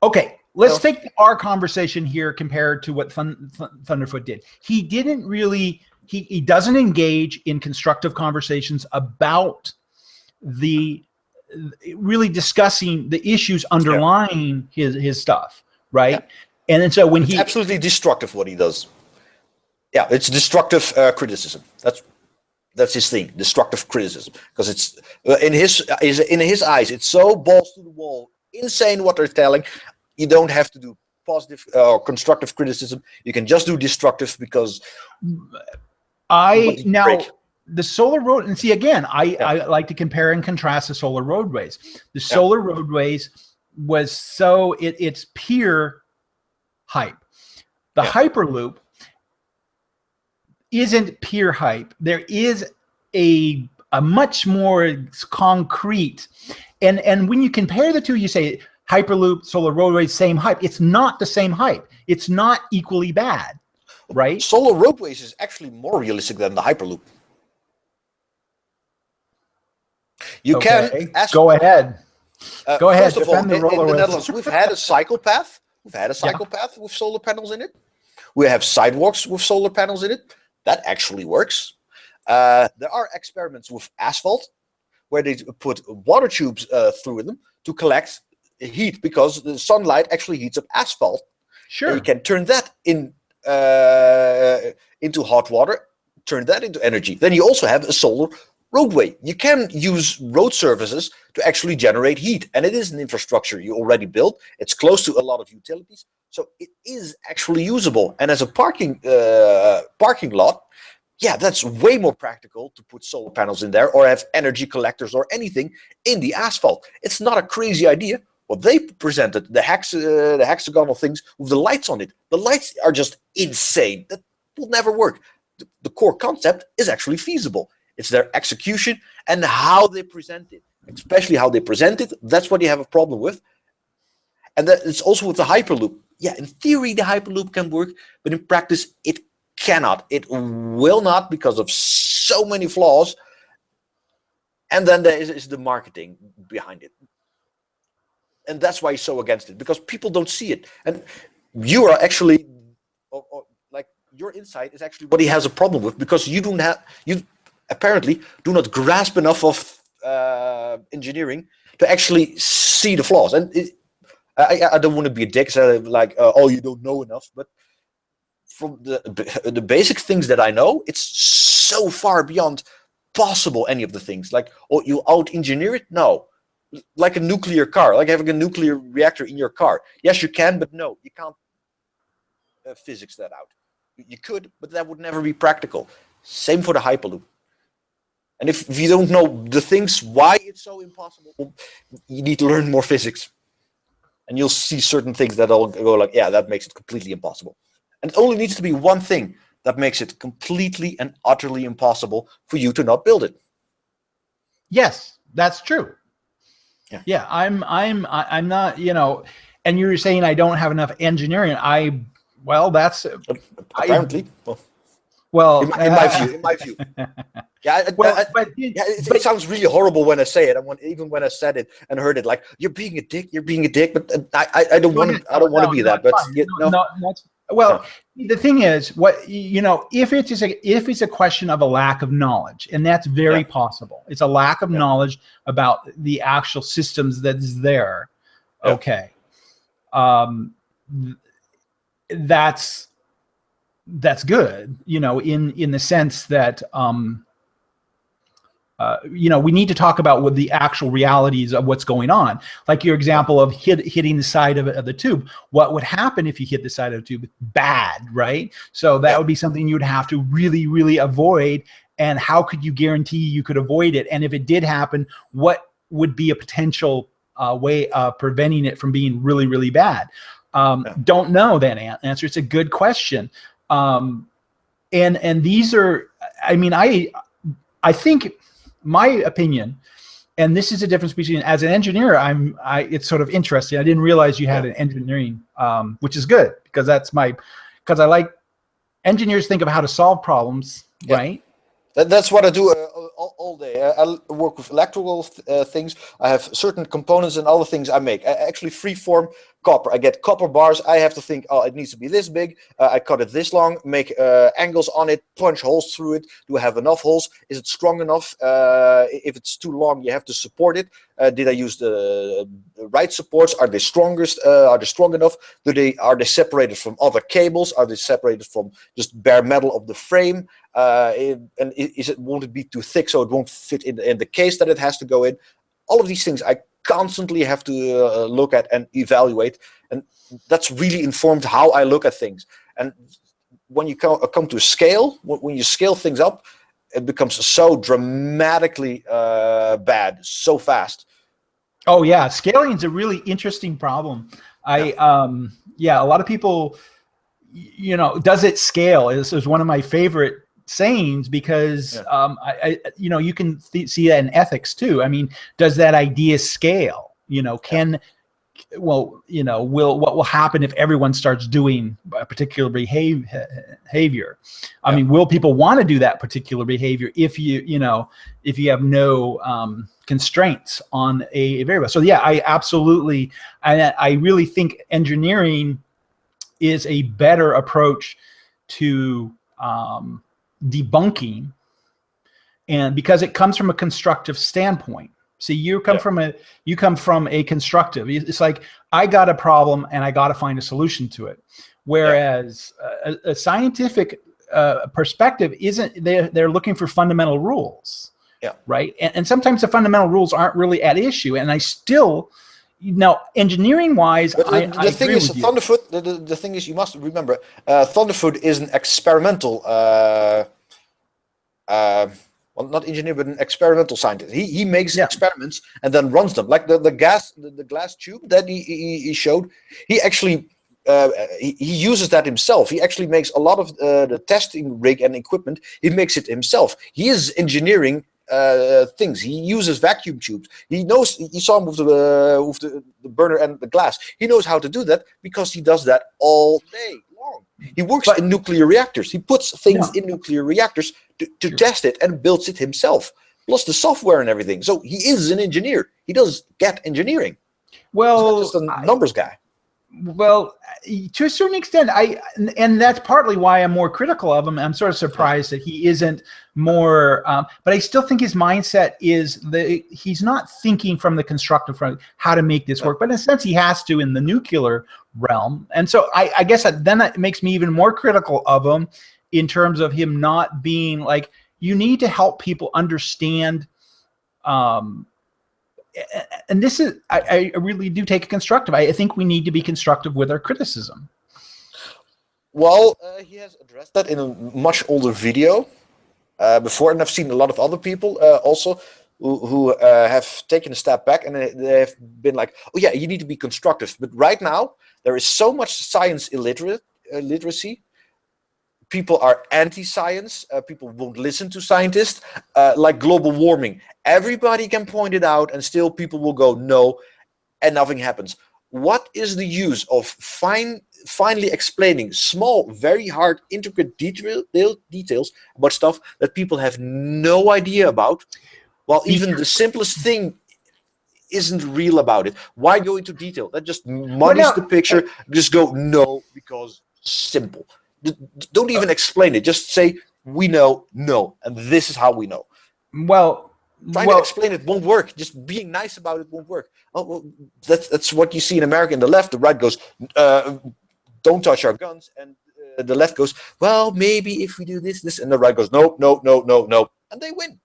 okay, let's take our conversation here compared to what ThunderF00t did. He didn't really, he doesn't engage in constructive conversations about really discussing the issues underlying his stuff, right? Yeah. And then so when it's absolutely destructive what he does. Yeah, it's destructive criticism. That's his thing, destructive criticism, because it's in his eyes, it's so balls to the wall, insane what they're telling. You don't have to do positive or constructive criticism. You can just do destructive, because the solar road, and see again, I like to compare and contrast the solar roadways. The solar roadways was it's pure hype. The Hyperloop isn't pure hype. There is a much more concrete, and when you compare the two, you say Hyperloop, solar roadways, same hype. It's not the same hype. It's not equally bad, right? Solar roadways is actually more realistic than the Hyperloop. You can go ahead. Go ahead. First of all, in the Netherlands, we've had a cycle path We've had a cycle path with solar panels in it. We have sidewalks with solar panels in it. That actually works. There are experiments with asphalt where they put water tubes through them to collect heat, because the sunlight actually heats up asphalt. Sure. And you can turn that into hot water, turn that into energy. Then you also have a solar roadway. You can use road surfaces to actually generate heat, and it is an infrastructure you already built. It's close to a lot of utilities, so it is actually usable. And as a parking lot, yeah, that's way more practical to put solar panels in there or have energy collectors or anything in the asphalt. It's not a crazy idea. What they presented, the hexagonal things with the lights on it, the lights are just insane. That will never work. The core concept is actually feasible. It's their execution and how they present it, especially how they present it. That's what you have a problem with. And that it's also with the Hyperloop. Yeah, in theory, the Hyperloop can work, but in practice, it cannot. It will not, because of so many flaws. And then there is the marketing behind it. And that's why he's so against it, because people don't see it. And you are actually, like, your insight is actually what he has a problem with, because you apparently do not grasp enough of engineering to actually see the flaws. And I don't want to be a dick, so like, oh, you don't know enough, but from the basic things that I know, it's so far beyond possible any of the things. Like, oh, you out-engineer it? No. Like a nuclear car, like having a nuclear reactor in your car. Yes, you can, but no, you can't physics that out. You could, but that would never be practical. Same for the Hyperloop. And if you don't know the things why it's so impossible, you need to learn more physics. And you'll see certain things that'll go like, yeah, that makes it completely impossible. And it only needs to be one thing that makes it completely and utterly impossible for you to not build it. Yes, that's true. Yeah, I'm not, and you're saying I don't have enough engineering. That's apparently. Well, in my view. Yeah, it sounds really horrible when I say it. Even when I said it and heard it, like, you're being a dick. But I don't want to. I don't want to be that. But the thing is, if it's a question of a lack of knowledge, and that's very possible. It's a lack of knowledge about the actual systems that is there. Yeah. Okay, that's good. In the sense that we need to talk about what the actual realities of what's going on. Like your example of hitting the side of the tube. What would happen if you hit the side of the tube? Bad, right? So that would be something you would have to really, really avoid. And how could you guarantee you could avoid it? And if it did happen, what would be a potential way of preventing it from being really, really bad? Don't know that answer. It's a good question. And these are, I think, my opinion, and this is a difference between, as an engineer, it's sort of interesting. I didn't realize you had an engineering, which is good, because because I like engineers think of how to solve problems, right? That's what I do all day. I work with electrical things. I have certain components and other things I make. I actually freeform copper. I get copper bars. I have to think, oh, it needs to be this big. I cut it this long, make angles on it, punch holes through it. Do I have enough holes? Is it strong enough? If it's too long, you have to support it. Did I use the right supports? Are they strongest? Are they strong enough? Are they separated from other cables? Are they separated from just bare metal of the frame? Won't it be too thick so it won't fit in the case that it has to go in? All of these things I constantly have to look at and evaluate, and that's really informed how I look at things. And when you come to scale, when you scale things up, it becomes so dramatically bad so fast. Oh yeah, scaling is a really interesting problem. A lot of people, does it scale? This is one of my favorite sayings, because you can see that in ethics too. I mean, does that idea scale? well, you know, what will happen if everyone starts doing a particular behavior? I mean, will people want to do that particular behavior if you know, if you have no constraints on a variable? So yeah, I absolutely, I really think engineering is a better approach to debunking, and because it comes from a constructive standpoint. See, you come from a constructive. It's like, I got a problem and I got to find a solution to it. Whereas a scientific perspective isn't. They're looking for fundamental rules. Yeah. Right. And sometimes the fundamental rules aren't really at issue. And I still, now, engineering wise, the thing is, ThunderF00t. The thing is, you must remember, ThunderF00t is an experimental. Well, not engineer, but an experimental scientist. He makes experiments and then runs them. Like the glass tube that he showed. He actually he uses that himself. He actually makes a lot of the testing rig and equipment. He makes it himself. He is engineering things. He uses vacuum tubes. He knows. You saw him with the burner and the glass. He knows how to do that because he does that all day long. He works in nuclear reactors. He puts things in nuclear reactors to test it and builds it himself, plus the software and everything. So he is an engineer. He does get engineering. Well, he's not just a numbers guy. Well, to a certain extent, and that's partly why I'm more critical of him. I'm sort of surprised that he isn't more, but I still think his mindset is that he's not thinking from the constructive front, how to make this work. But in a sense, he has to in the nuclear realm. And so I guess then that makes me even more critical of him in terms of him not being like, you need to help people understand. And this is, I really do take a constructive. I think we need to be constructive with our criticism. Well, he has addressed that in a much older video before, and I've seen a lot of other people also who have taken a step back, and they have been like, oh yeah, you need to be constructive. But right now, there is so much science illiteracy. People are anti-science. People won't listen to scientists. Like global warming, everybody can point it out, and still people will go no, and nothing happens. What is the use of finally explaining small, very hard, intricate details about stuff that people have no idea about, while even the simplest thing isn't real about it? Why go into detail? That just muddies the picture. Just go no, because simple. Don't even explain it. Just say, we know, no, and this is how we know. Well, trying to explain it won't work. Just being nice about it won't work. Oh, well, that's what you see in America. In the left, the right goes, don't touch our guns, and the left goes, well, maybe if we do this, and the right goes, no, no, no, no, no, and they win.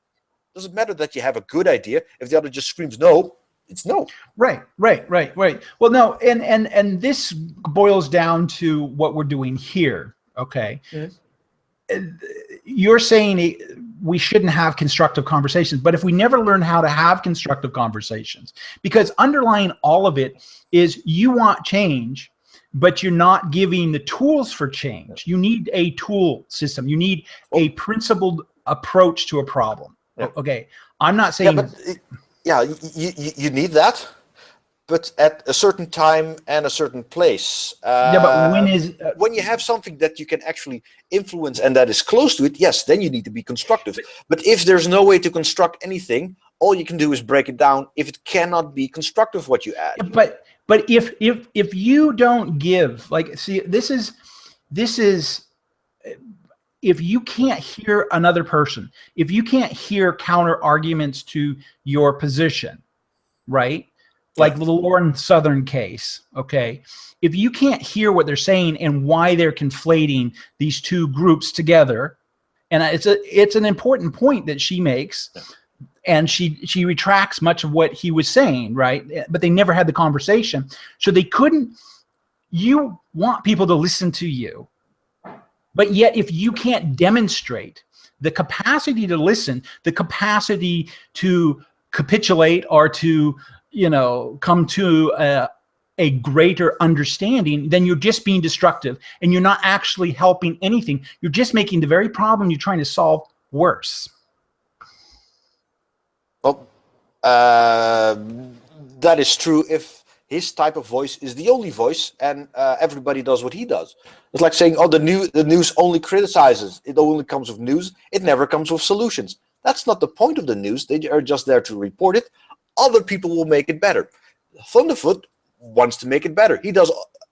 Doesn't matter that you have a good idea. If the other just screams no, it's no. Right. Well, no, and this boils down to what we're doing here. Okay. Mm-hmm. You're saying we shouldn't have constructive conversations, but if we never learn how to have constructive conversations, because underlying all of it is you want change, but you're not giving the tools for change. You need a tool system. You need a principled approach to a problem. Yeah. Okay. I'm not saying. You need that, but at a certain time and a certain place. But when you have something that you can actually influence and that is close to it, yes, then you need to be constructive. But if there's no way to construct anything, all you can do is break it down. If it cannot be constructive, what you add. But if you don't give, like, see, this is if you can't hear another person, if you can't hear counter arguments to your position, right? Like the Lauren Southern case, okay? If you can't hear what they're saying and why they're conflating these two groups together, and it's an important point that she makes, and she retracts much of what he was saying, right? But they never had the conversation, so they couldn't. You want people to listen to you, but yet if you can't demonstrate the capacity to listen, the capacity to capitulate or to come to a greater understanding, then you're just being destructive and you're not actually helping anything. You're just making the very problem you're trying to solve worse. Well, that is true if his type of voice is the only voice, and everybody does what he does. It's like saying, oh, the news only criticizes. It only comes with news. It never comes with solutions. That's not the point of the news. They are just there to report it. Other people will make it better. ThunderF00t wants to make it better. He does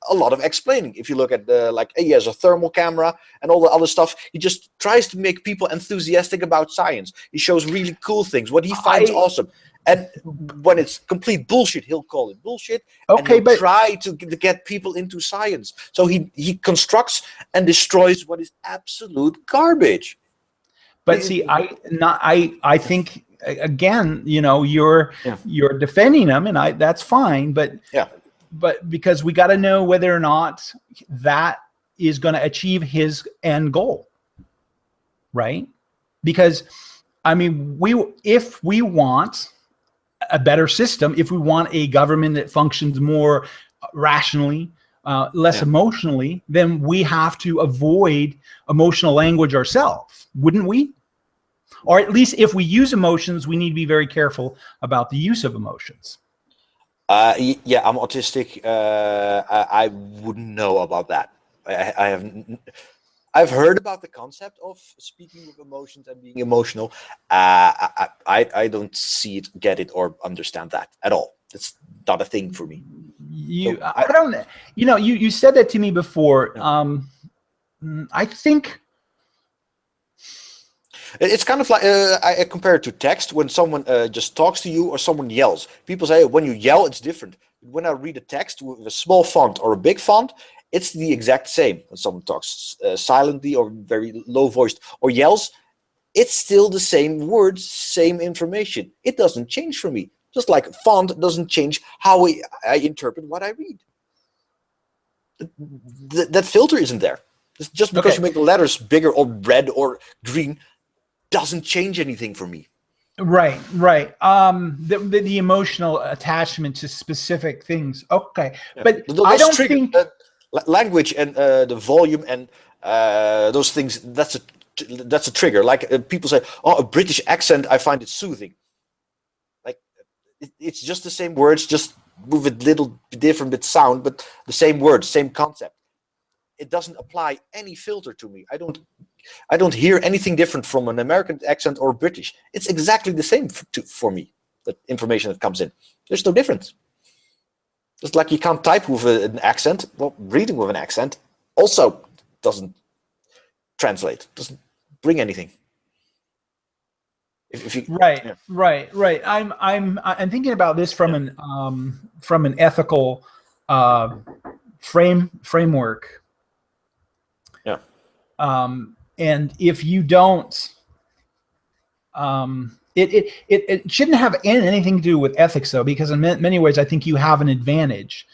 a lot of explaining. If you look at like he has a thermal camera and all the other stuff, he just tries to make people enthusiastic about science. He shows really cool things, what he finds awesome. And when it's complete bullshit, he'll call it bullshit. Okay, and he'll try to get people into science. So he constructs and destroys what is absolute garbage. But see, I think again, you know, you're defending him, and that's fine. But but because we got to know whether or not that is going to achieve his end goal, right? Because I mean, if we want a better system, if we want a government that functions more rationally, less emotionally, then we have to avoid emotional language ourselves, wouldn't we? Or at least if we use emotions, we need to be very careful about the use of emotions. Yeah, I'm autistic. I wouldn't know about that. I've heard about the concept of speaking with emotions and being emotional. I don't see it, get it, or understand that at all. It's not a thing for me. I don't. You know, you said that to me before. I think it's kind of like I compare it to text. When someone just talks to you or someone yells, people say when you yell, it's different. When I read a text with a small font or a big font, it's the exact same. When someone talks silently or very low voiced or yells, it's still the same words, same information. It doesn't change for me. Just like font doesn't change how I interpret what I read. That filter isn't there. Just because you make the letters bigger or red or green doesn't change anything for me. Right. The emotional attachment to specific things. Okay, but I don't think language and the volume and those things. That's a trigger. Like people say, "Oh, a British accent. I find it soothing." Like it's just the same words, just with a little different bit sound, but the same words, same concept. It doesn't apply any filter to me. I don't hear anything different from an American accent or British. It's exactly the same for me. The information that comes in, there's no difference. Just like you can't type with an accent, well, reading with an accent also doesn't translate, doesn't bring anything. If you, right. I'm thinking about this from an ethical framework. Yeah. And if you don't, it shouldn't have anything to do with ethics, though, because in many ways, I think you have an advantage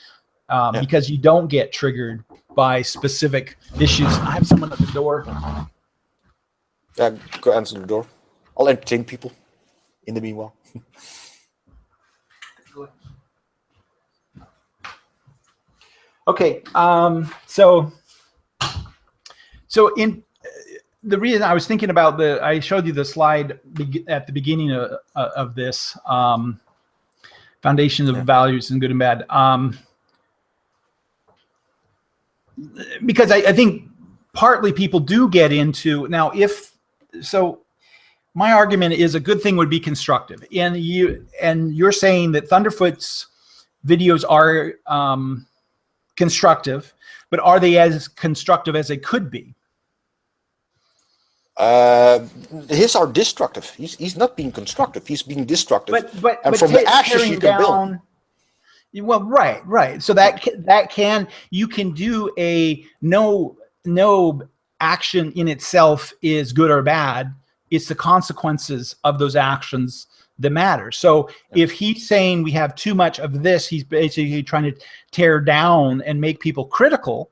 because you don't get triggered by specific issues. I have someone at the door. Yeah, go answer the door. I'll entertain people in the meanwhile. Okay, so in the reason I was thinking about I showed you the slide at the beginning of this foundations of values and good and bad, because I think partly people do get into now. My argument is a good thing would be constructive, and you're saying that ThunderF00t's videos are constructive, but are they as constructive as they could be? His are destructive. He's not being constructive. He's being destructive. But from the ashes you can build. Well, right. So you can do a no action in itself is good or bad. It's the consequences of those actions that matter. So if he's saying we have too much of this, he's basically trying to tear down and make people critical.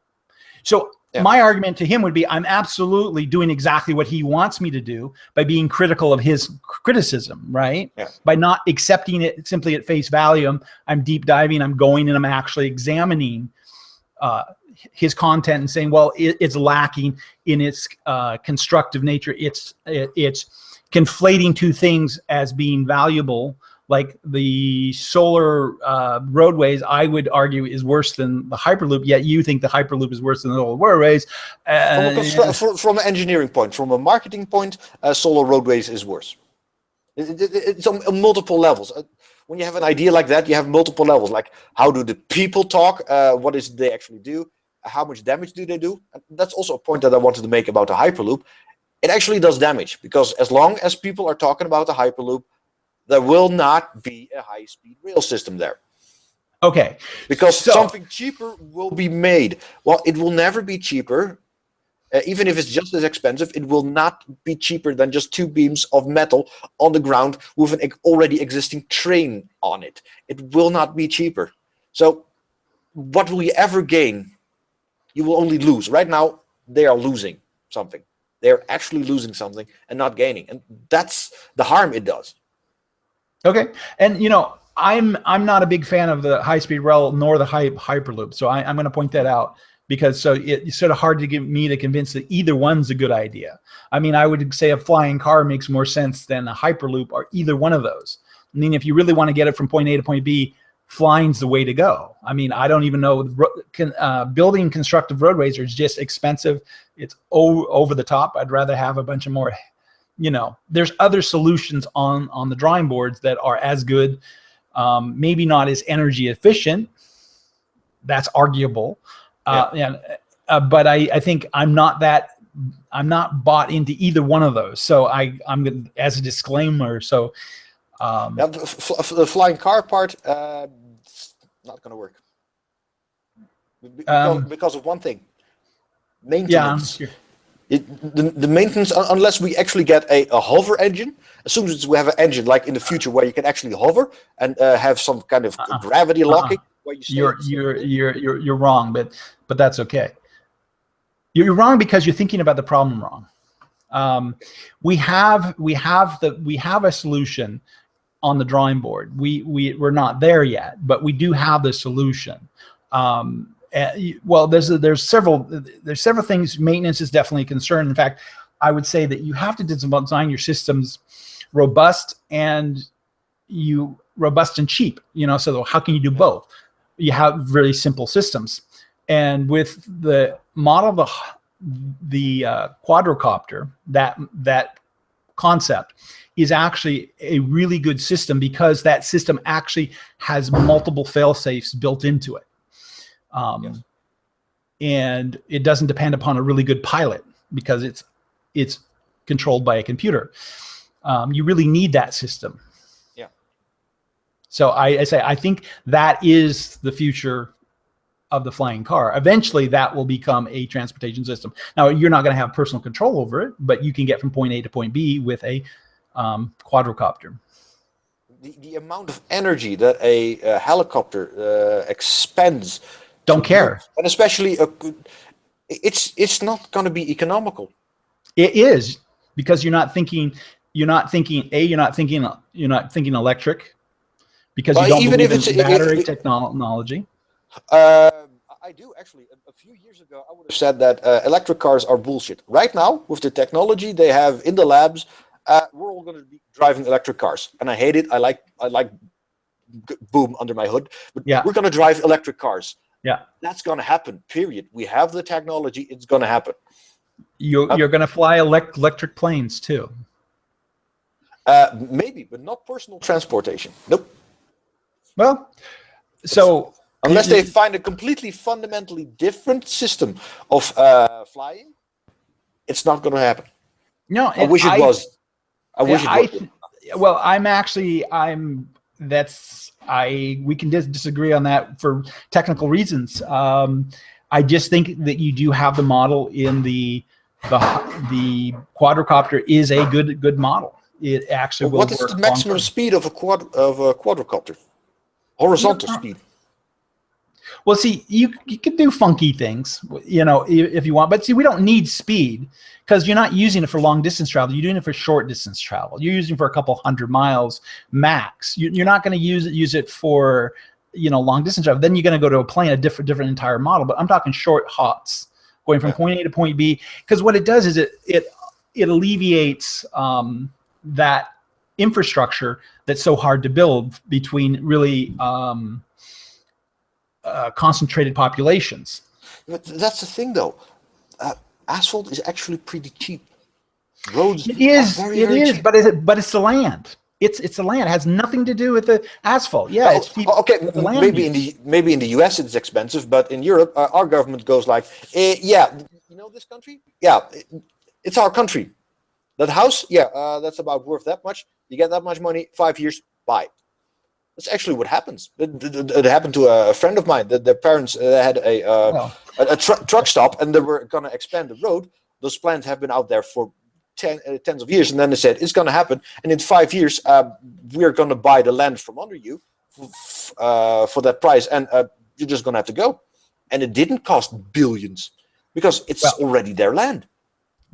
So my argument to him would be, I'm absolutely doing exactly what he wants me to do by being critical of his criticism, right? Yeah. By not accepting it simply at face value. I'm deep diving, I'm going and I'm actually examining his content and saying, well, it's lacking in its constructive nature. It's conflating two things as being valuable like the solar roadways, I would argue is worse than the Hyperloop. Yet you think the Hyperloop is worse than the solar roadways. From an engineering point, from a marketing point, solar roadways is worse. It's on multiple levels. When you have an idea like that, you have multiple levels. Like, how do the people talk? What is it they actually do? How much damage do they do? And that's also a point that I wanted to make about the Hyperloop. It actually does damage, because as long as people are talking about the Hyperloop, there will not be a high-speed rail system there. Okay. Because something cheaper will be made. Well, it will never be cheaper. Even if it's just as expensive, it will not be cheaper than just 2 beams of metal on the ground with an already existing train on it. It will not be cheaper. So what will you ever gain? You will only lose. Right now, they are losing something. They're actually losing something and not gaining. And that's the harm it does. Okay. And, you know, I'm not a big fan of the high-speed rail nor the Hyperloop. So I'm going to point that out, because it's sort of hard to get me to convince that either one's a good idea. I mean, I would say a flying car makes more sense than a Hyperloop or either one of those. I mean, if you really want to get it from point A to point B, flying's the way to go. I mean, I don't even know, building constructive roadways are just expensive. It's over the top. I'd rather have a bunch of more, you know, there's other solutions on the drawing boards that are as good, maybe not as energy efficient. That's arguable. But I think I'm not bought into either one of those. So I'm as a disclaimer. So the flying car part, it's not going to work because of one thing: maintenance. The maintenance, unless we actually get a hover engine. As soon as we have an engine like in the future where you can actually hover and have some kind of gravity locking, where you're wrong, but that's okay. You're wrong because you're thinking about the problem wrong. We have a solution on the drawing board. We're not there yet, but we do have the solution. Well, there's several things. Maintenance is definitely a concern. In fact, I would say that you have to design your systems robust and cheap. You know, so how can you do both? You have very simple systems, and with the model, the quadrocopter, that concept is actually a really good system, because that system actually has multiple fail-safes built into it. Yes. And it doesn't depend upon a really good pilot, because it's controlled by a computer. You really need that system. Yeah. So I think that is the future of the flying car. Eventually that will become a transportation system. Now, you're not going to have personal control over it, but you can get from point A to point B with a quadrocopter. The amount of energy that a helicopter expends, don't care, and especially it's not going to be economical. It is, because you're not thinking electric, because you don't believe in battery technology. I do actually. A few years ago, I would have said that electric cars are bullshit. Right now, with the technology they have in the labs, we're all going to be driving electric cars, and I hate it. I like boom under my hood, but yeah, we're going to drive electric cars. Yeah, that's going to happen. Period. We have the technology. It's going to happen. You're going to fly electric planes too. Maybe, but not personal transportation. Nope. Well, so unless they find a completely fundamentally different system of flying, it's not going to happen. No, I wish it was. I wish it was. Well, we can disagree on that for technical reasons. I just think that you do have the model in the quadrocopter is a good model. It actually will work. What is the maximum speed of a quadrocopter? Horizontal speed. Well, see, you can do funky things, you know, if you want. But see, we don't need speed, because you're not using it for long distance travel. You're doing it for short distance travel. You're using it for a couple hundred miles max. You're not going to use it for, you know, long distance travel. Then you're going to go to a plane, a different entire model. But I'm talking short hops, going from point A to point B. Because what it does is it alleviates that infrastructure that's so hard to build between really concentrated populations. But that's the thing, though. Asphalt is actually pretty cheap. Roads It is, are very cheap. but it's the land. It's the land. It has nothing to do with the asphalt. Yeah, Well, it's cheap. okay, The land maybe in the US it's expensive, but in Europe our government goes like, yeah, you know this country? Yeah, it's our country. That house, yeah, that's about worth that much. You get that much money, 5 years, buy. That's actually what happens. It happened to a friend of mine. Their parents had a truck stop, and they were going to expand the road. Those plans have been out there for tens of years, and then they said it's going to happen. And in 5 years, we're going to buy the land from under you for that price, and you're just going to have to go. And it didn't cost billions because it's already their land.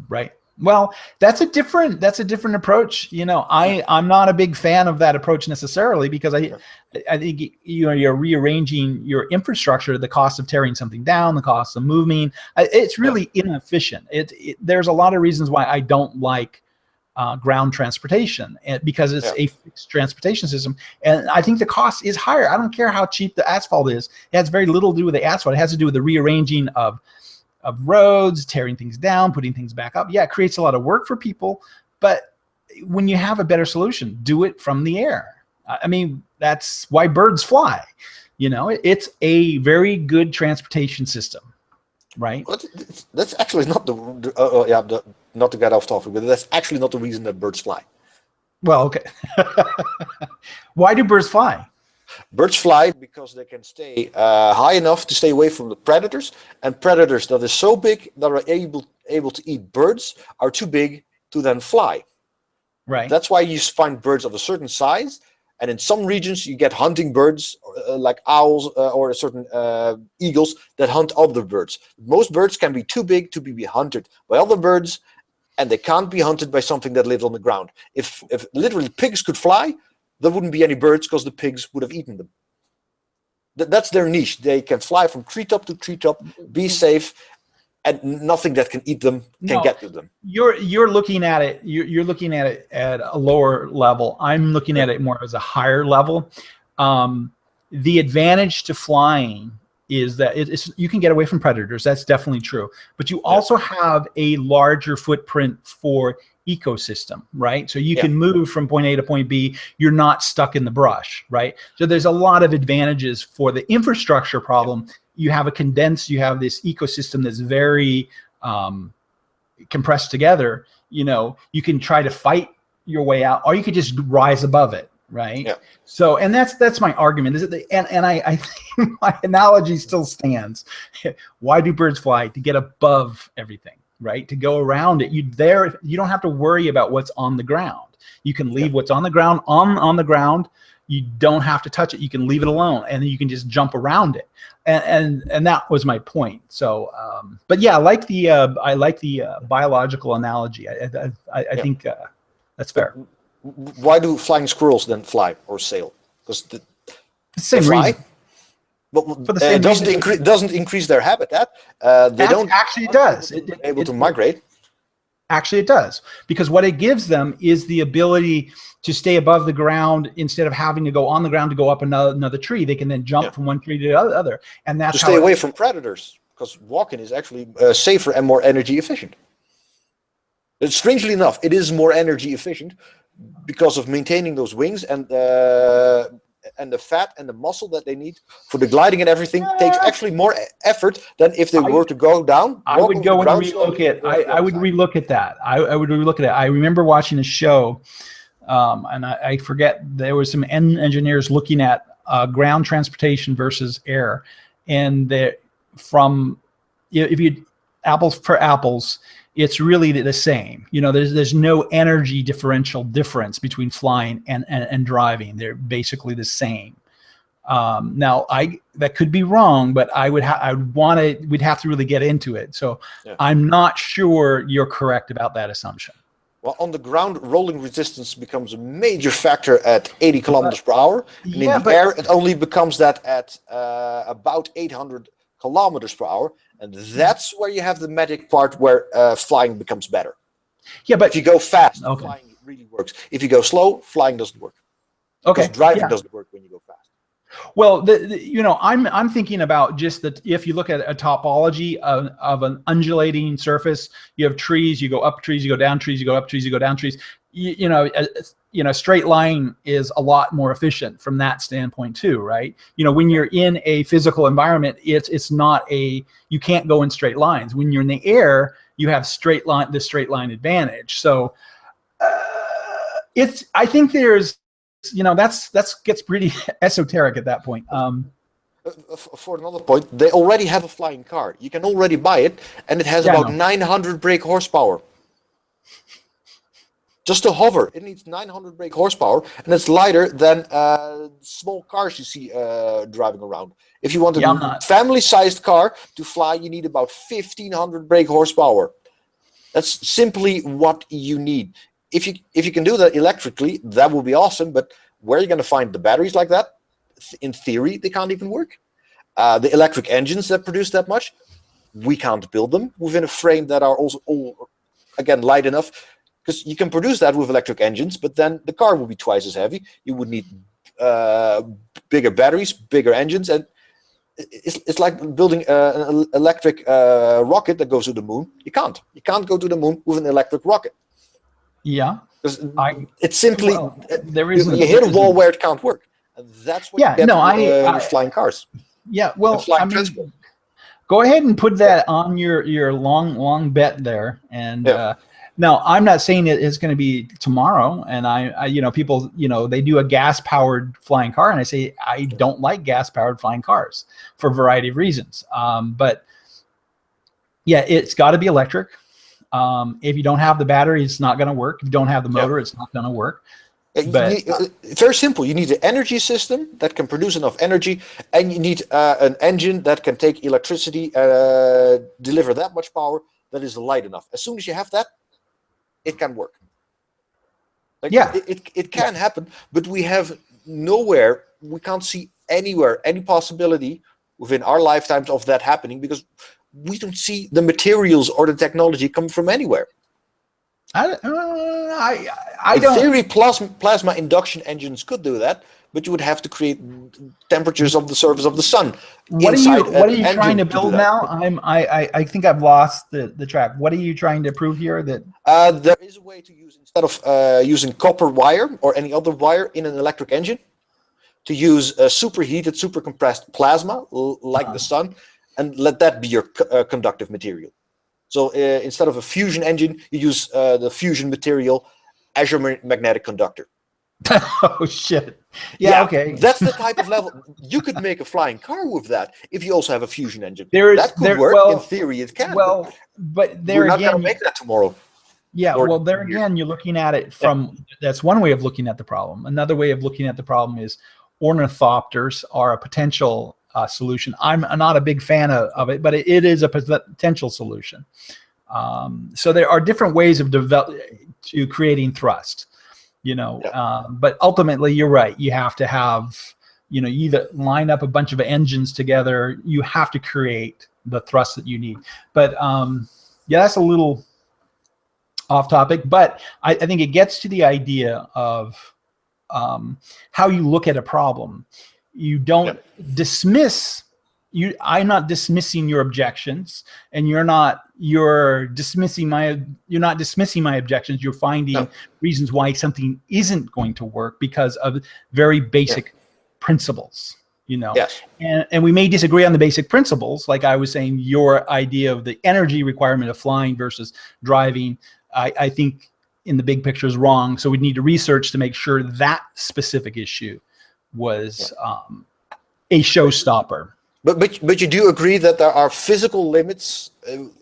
Right. Well, that's a different approach. You know, I'm not a big fan of that approach necessarily, because I think you're rearranging your infrastructure, the cost of tearing something down, the cost of moving. It's really inefficient. There's a lot of reasons why I don't like ground transportation, because it's a fixed transportation system, and I think the cost is higher. I don't care how cheap the asphalt is. It has very little to do with the asphalt. It has to do with the rearranging of roads, tearing things down, putting things back up. Yeah, it creates a lot of work for people, but when you have a better solution, do it from the air. I mean, that's why birds fly. You know, it's a very good transportation system, right? Well, that's actually not not to get off topic, but that's actually not the reason that birds fly. Well, okay. Why do birds fly? Birds fly because they can stay high enough to stay away from the predators, and predators that are so big that are able to eat birds are too big to then fly. Right. That's why you find birds of a certain size, and in some regions you get hunting birds like owls or certain eagles that hunt other birds. Most birds can be too big to be hunted by other birds, and they can't be hunted by something that lives on the ground. If literally pigs could fly, there wouldn't be any birds because the pigs would have eaten them. That's their niche. They can fly from treetop to treetop, be safe, and nothing that can eat them can get to them. You're looking at it. You're looking at it at a lower level. I'm looking at it more as a higher level. The advantage to flying is that you can get away from predators. That's definitely true. But you also have a larger footprint for ecosystem, right? So you can move from point A to point B. You're not stuck in the brush, right? So there's a lot of advantages for the infrastructure problem. You have you have this ecosystem that's very compressed together. You know, you can try to fight your way out, or you could just rise above it, right? Yeah. So, and that's my argument. And I think my analogy still stands. Why do birds fly? To get above everything. Right, to go around it. You don't have to worry about what's on the ground. You can leave what's on the ground on the ground. You don't have to touch it. You can leave it alone, and then you can just jump around it. And that was my point. So, but yeah, I like the biological analogy. I think that's fair. Why do flying squirrels then fly or sail? Because the same reason. But it doesn't increase their habitat. They don't actually. It does. Able to migrate. Actually, it does, because what it gives them is the ability to stay above the ground instead of having to go on the ground to go up another tree. They can then jump from one tree to the other, and that's to stay away from predators. Because walking is actually safer and more energy efficient. Strangely enough, it is more energy efficient because of maintaining those wings and the fat and the muscle that they need for the gliding and everything takes actually more effort than if they were to go down. I would go and relook it. I would relook at that. I would relook at it. I remember watching a show, and I forget, there was some engineers looking at ground transportation versus air, and if you apples for apples, it's really the same. You know, there's no energy difference between flying and driving. They're basically the same. Now that could be wrong, but we'd have to really get into it. So I'm not sure you're correct about that assumption. Well, on the ground, rolling resistance becomes a major factor at 80 kilometers per hour. And in the air, it only becomes that at about 800 kilometers per hour. And that's where you have the magic part where flying becomes better. Yeah, but if you go fast, flying really works. If you go slow, flying doesn't work. Okay. Because driving doesn't work when you go fast. Well, you know, I'm thinking about just that. If you look at a topology of an undulating surface, you have trees, you go up trees, you go down trees, you go up trees, you go down trees. You know, straight line is a lot more efficient from that standpoint too, right? You know, when you're in a physical environment, it's not you can't go in straight lines. When you're in the air, you have the straight line advantage. So I think there's, you know, that's gets pretty esoteric at that point. For another point, they already have a flying car. You can already buy it, and it has about 900 brake horsepower. Just to hover, it needs 900 brake horsepower, and it's lighter than small cars you see driving around. If you want a family-sized car to fly, you need about 1,500 brake horsepower. That's simply what you need. If you can do that electrically, that would be awesome. But where are you going to find the batteries like that? In theory, they can't even work. The electric engines that produce that much, we can't build them within a frame that are also again light enough. Because you can produce that with electric engines, but then the car will be twice as heavy. You would need bigger batteries, bigger engines, and it's like building an electric rocket that goes to the moon. You can't go to the moon with an electric rocket. Yeah, it's simply you hit a wall where it can't work, and that's what you get with flying cars. Yeah, well, I mean, go ahead and put that on your long bet there, and. Now, I'm not saying it is going to be tomorrow, and I you know, people, you know, they do a gas-powered flying car, and I say I don't like gas-powered flying cars for a variety of reasons. But yeah, it's got to be electric. If you don't have the battery, it's not going to work. If you don't have the motor, it's not going to work. But very simple. You need an energy system that can produce enough energy, and you need an engine that can take electricity, deliver that much power that is light enough. As soon as you have that, it can work. Like, it can happen, but we have nowhere, we can't see anywhere any possibility within our lifetimes of that happening, because we don't see the materials or the technology come from anywhere. I In theory, plasma induction engines could do that, but you would have to create temperatures of the surface of the sun. What are you trying to build now? I think I've lost the track. What are you trying to prove here? That there is a way to use, instead of using copper wire or any other wire in an electric engine, to use a superheated, super compressed plasma like the sun, and let that be your conductive material. So instead of a fusion engine, you use the fusion material as your magnetic conductor. Oh shit! Yeah, okay. That's the type of level you could make a flying car with that. If you also have a fusion engine, that could work. In theory, it can. Well, but there we're not again, going to make that tomorrow. Yeah, well, there again, you're looking at it from that's one way of looking at the problem. Another way of looking at the problem is ornithopters are a potential solution. I'm not a big fan of it, but it is a potential solution. So there are different ways of creating thrust. You know, but ultimately you're right. You have to have, you know, you either line up a bunch of engines together. You have to create the thrust that you need. But yeah, that's a little off topic, but I think it gets to the idea of how you look at a problem. You don't dismiss. I'm not dismissing your objections, and you're not dismissing my objections. You're finding reasons why something isn't going to work because of very basic principles, you know. And we may disagree on the basic principles, like I was saying, your idea of the energy requirement of flying versus driving, I think in the big picture is wrong. So we need to research to make sure that specific issue was a showstopper. But you do agree that there are physical limits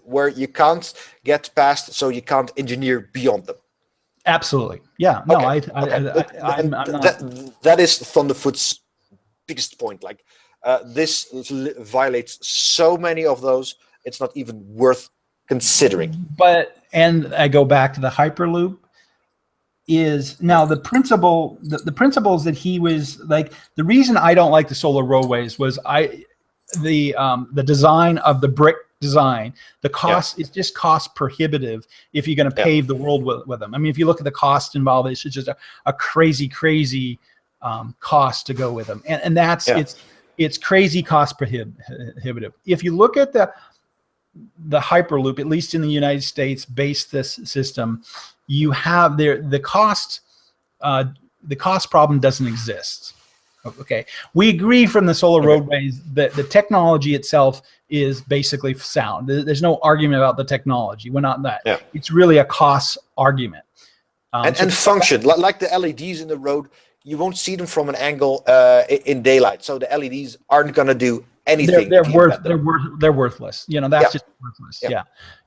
where you can't get past, so you can't engineer beyond them. Absolutely, yeah. No, I'm not. That is ThunderF00t's biggest point. Like this violates so many of those, it's not even worth considering. And I go back to the Hyperloop. Is now the principles that he was like. The reason I don't like the solar roadways was the design of the brick design, the cost is just cost prohibitive if you're going to pave the world with them. I mean, if you look at the cost involved, it's just a crazy cost to go with them, and that's it's crazy cost prohibitive. If you look at the Hyperloop, at least in the United States, based this system, you have the cost problem doesn't exist. Okay, we agree from the solar roadways that the technology itself is basically sound. There's no argument about the technology. We're not that. It's really a cost argument. And function, like the LEDs in the road, you won't see them from an angle in daylight. So the LEDs aren't going to do anything. They're worthless. You know, that's just worthless.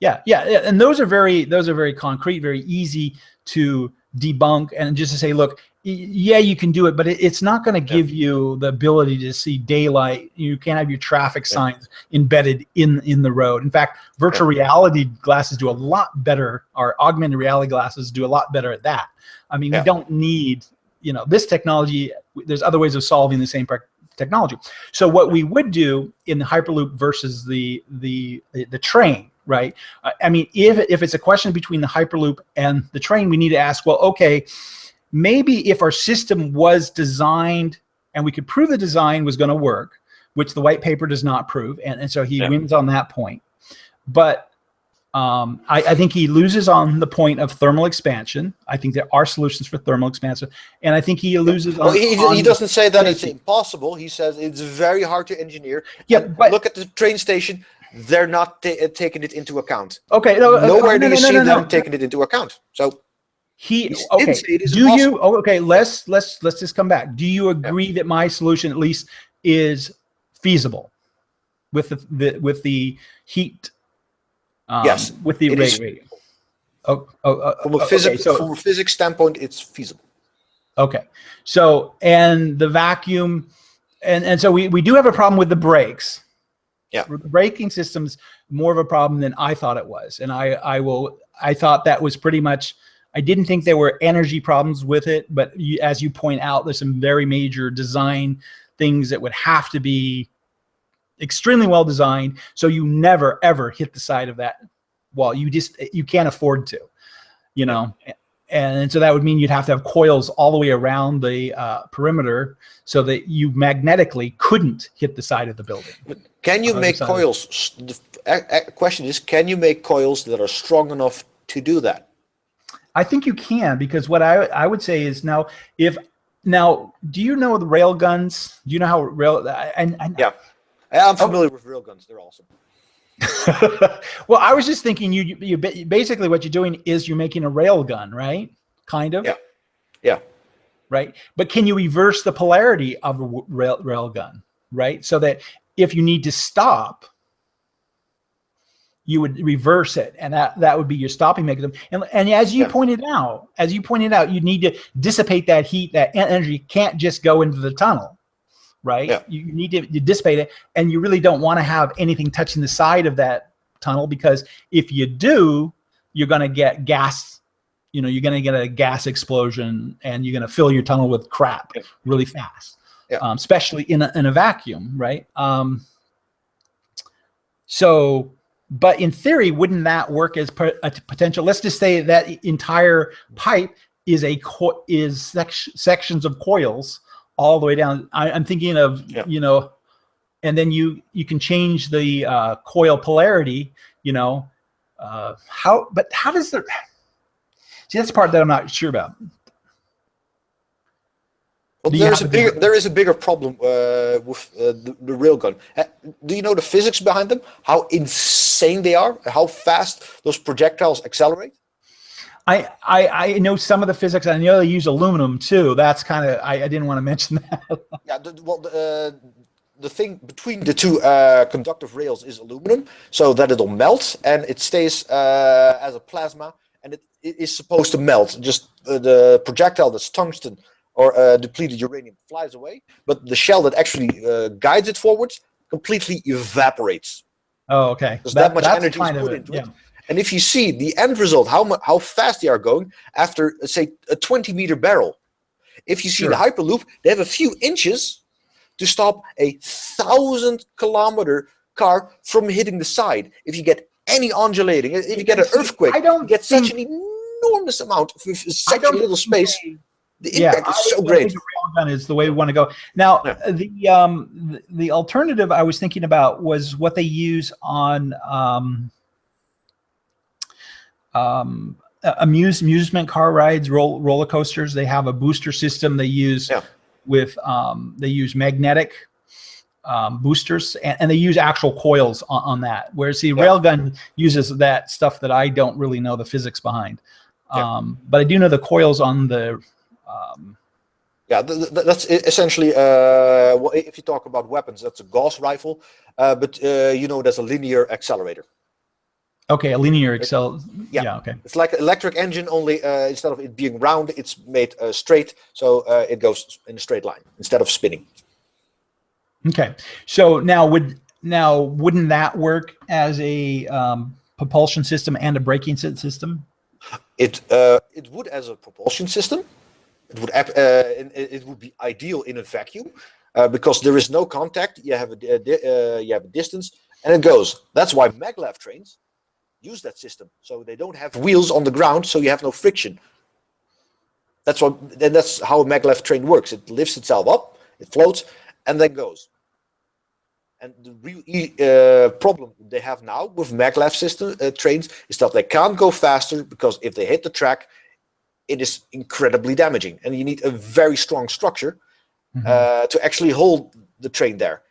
Yeah. And those are very concrete, very easy to debunk, and just to say, look, yeah, you can do it, but it's not going to give you the ability to see daylight. You can't have your traffic signs embedded in the road. In fact, virtual reality glasses do a lot better, or augmented reality glasses do a lot better at that. I mean, we don't need, this technology. There's other ways of solving the same technology. So what we would do in the Hyperloop versus the train, right? I mean, if it's a question between the Hyperloop and the train, we need to ask, well, okay, maybe if our system was designed and we could prove the design was going to work, which the white paper does not prove, and so he wins on that point. But I think he loses on the point of thermal expansion. I think there are solutions for thermal expansion, and I think he loses on. He doesn't say that it's impossible. He says it's very hard to engineer. Yeah, but look at the train station. They're not taking it into account. Okay, nowhere do you see them taking it into account. So let's just come back. Do you agree that my solution at least is feasible with the heat? Yes, with the rate. From a physics standpoint, it's feasible. Okay, so and the vacuum, and so we do have a problem with the brakes. Yeah, the braking system's more of a problem than I thought it was, and I thought that was pretty much. I didn't think there were energy problems with it, but as you point out, there's some very major design things that would have to be extremely well designed, so you never ever hit the side of that wall. You can't afford to, and so that would mean you'd have to have coils all the way around the perimeter so that you magnetically couldn't hit the side of the building. But can you make coils? The question is, can you make coils that are strong enough to do that? I think you can, because what I would say is now, do you know the rail guns? Do you know how I'm familiar with rail guns. They're awesome. Well, I was just thinking you basically what you're doing is you're making a rail gun, right? Kind of. Yeah. Right. But can you reverse the polarity of a rail gun, right? So that if you need to stop, you would reverse it, and that would be your stopping mechanism. And as you pointed out, you need to dissipate that heat. That energy can't just go into the tunnel, right? Yeah. You need to dissipate it, and you really don't want to have anything touching the side of that tunnel, because if you do, you're going to get gas. You're going to get a gas explosion, and you're going to fill your tunnel with crap really fast, especially in a vacuum, right? But in theory, wouldn't that work as a potential? Let's just say that entire pipe is sections of coils all the way down. I'm thinking of and then you can change the coil polarity. How does the see? That's the part that I'm not sure about. Well, there is a bigger problem with the railgun. Do you know the physics behind them? How insane they are? How fast those projectiles accelerate? I know some of the physics. I know they use aluminum too. That's kind of I didn't want to mention that. Yeah. The thing between the two conductive rails is aluminum, so that it'll melt and it stays as a plasma, and it is supposed to melt. Just the projectile that's tungsten or depleted uranium flies away, but the shell that actually guides it forwards completely evaporates. Oh, okay. Because that much energy is put into it. And if you see the end result, how fast they are going after, say, a 20-meter barrel. If you see the Hyperloop, they have a few inches to stop a 1,000-kilometer car from hitting the side. If you get any undulating, if you get an earthquake, you get such an enormous amount with such a little space. The impact is so great. I think a railgun is the way we want to go. Now, the alternative I was thinking about was what they use on amusement car rides, roller coasters. They have a booster system they use with they use magnetic boosters, and they use actual coils on that. Whereas the railgun uses that stuff that I don't really know the physics behind. But I do know the coils on the that's essentially if you talk about weapons, that's a Gauss rifle, but you know, there's a linear accelerator. Okay, a linear accelerator. Yeah, okay. It's like an electric engine, only instead of it being round, it's made straight, so it goes in a straight line instead of spinning. Okay, so now wouldn't that work as a propulsion system and a braking system? It would as a propulsion system. It would be ideal in a vacuum because there is no contact. You have a distance, and it goes. That's why maglev trains use that system, so they don't have wheels on the ground, so you have no friction. That's how a maglev train works. It lifts itself up, it floats, and then goes. And the real problem they have now with maglev system trains is that they can't go faster, because if they hit the track, it is incredibly damaging, and you need a very strong structure to actually hold the train there.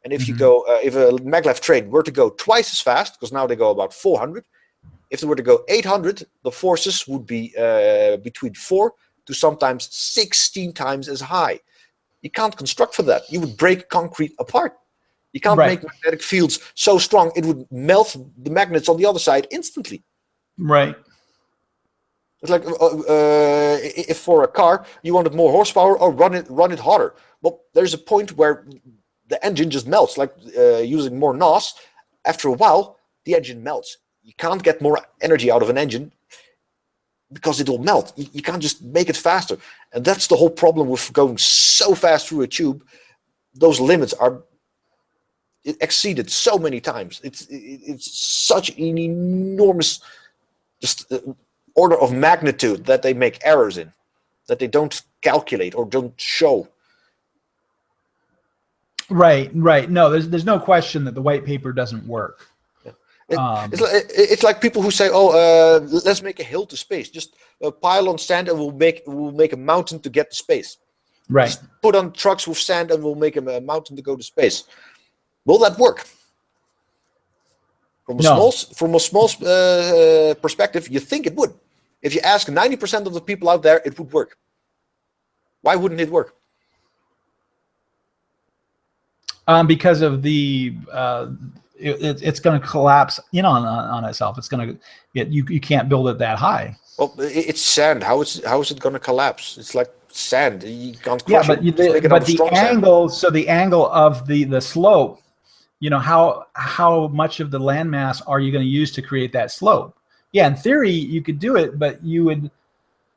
And if you go, if a maglev train were to go twice as fast, because now they go about 400, if they were to go 800, the forces would be between 4 to sometimes 16 times as high. You can't construct for that. You would break concrete apart. You can't make magnetic fields so strong it would melt the magnets on the other side instantly. Right. It's like if for a car you wanted more horsepower, or run it harder. Well, there's a point where the engine just melts. Like using more NOS, after a while the engine melts. You can't get more energy out of an engine because it will melt. You can't just make it faster, and that's the whole problem with going so fast through a tube. Those limits are exceeded so many times. It's such an enormous order of magnitude that they make errors in, that they don't calculate or don't show. Right. No, there's no question that the white paper doesn't work. It's like people who say, let's make a hill to space. Just pile on sand and we'll make a mountain to get to space. Right. Just put on trucks with sand and we'll make a mountain to go to space. Will that work? From a small perspective, you think it would. If you ask 90% of the people out there, it would work. Why wouldn't it work? Because of the it's going to collapse in on itself. It's going to you can't build it that high. Well, it's sand. How is it going to collapse? It's like sand. You can't crush it. But the angle. So the angle of the slope. You know, how much of the landmass are you going to use to create that slope? Yeah, in theory you could do it, but you would,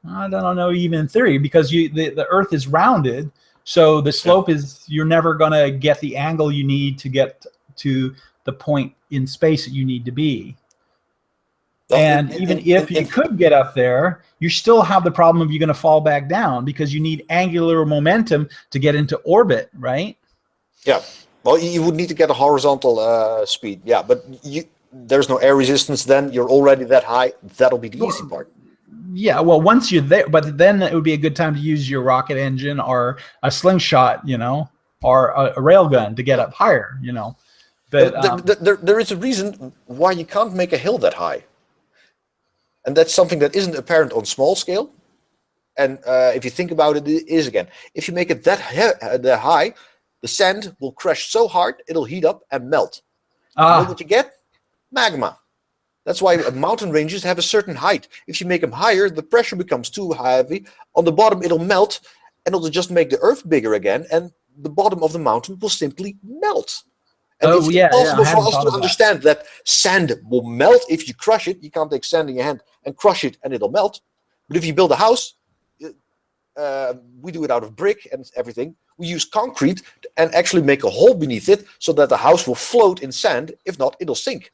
I don't know, even in theory, because the Earth is rounded, so the slope is, you're never going to get the angle you need to get to the point in space that you need to be. And even if you could get up there, you still have the problem of you're going to fall back down, because you need angular momentum to get into orbit, right? Yeah. Well, you would need to get a horizontal speed, yeah, but there's no air resistance then. You're already that high. That'll be the easy part. Yeah, well, once you're there, but then it would be a good time to use your rocket engine or a slingshot, you know, or a railgun to get up higher, you know. But there is a reason why you can't make a hill that high. And that's something that isn't apparent on small scale. And if you think about it, it is again. If you make it that high, the sand will crush so hard, it'll heat up and melt. You know what you get? Magma. That's why mountain ranges have a certain height. If you make them higher, the pressure becomes too heavy. On the bottom, it'll melt, and it'll just make the earth bigger again, and the bottom of the mountain will simply melt. And it's impossible for us to understand that sand will melt if you crush it. You can't take sand in your hand and crush it, and it'll melt. But if you build a house, we do it out of brick and everything. We use concrete and actually make a hole beneath it so that the house will float in sand. If not, it'll sink.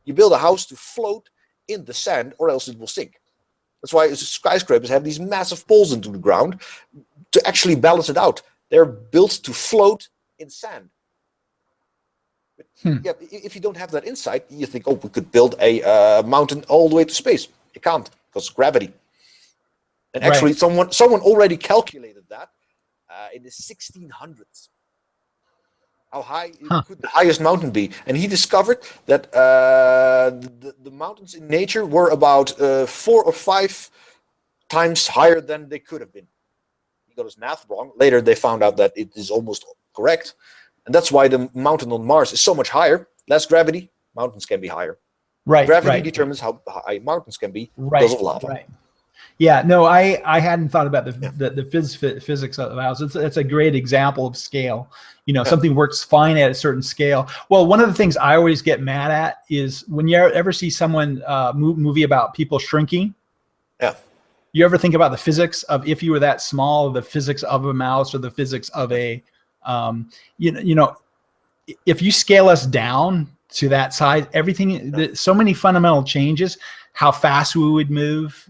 You build a house to float in the sand, or else it will sink. That's why skyscrapers have these massive poles into the ground to actually balance it out. They're built to float in sand. Yeah, if you don't have that insight, you think, oh, we could build a mountain all the way to space. You can't, because of gravity. And actually, someone already calculated that in the 1600s. How high could the highest mountain be? And he discovered that the mountains in nature were about 4 or 5 times higher than they could have been. He got his math wrong. Later, they found out that it is almost correct. And that's why the mountain on Mars is so much higher. Less gravity, mountains can be higher. Gravity determines how high mountains can be because of lava. Yeah, no, I hadn't thought about the physics of the house. It's a great example of scale. You know, something works fine at a certain scale. Well, one of the things I always get mad at is when you ever see someone movie about people shrinking. Yeah. You ever think about the physics of if you were that small, the physics of a mouse, or the physics of a you know, if you scale us down to that size, everything, so many fundamental changes, how fast we would move,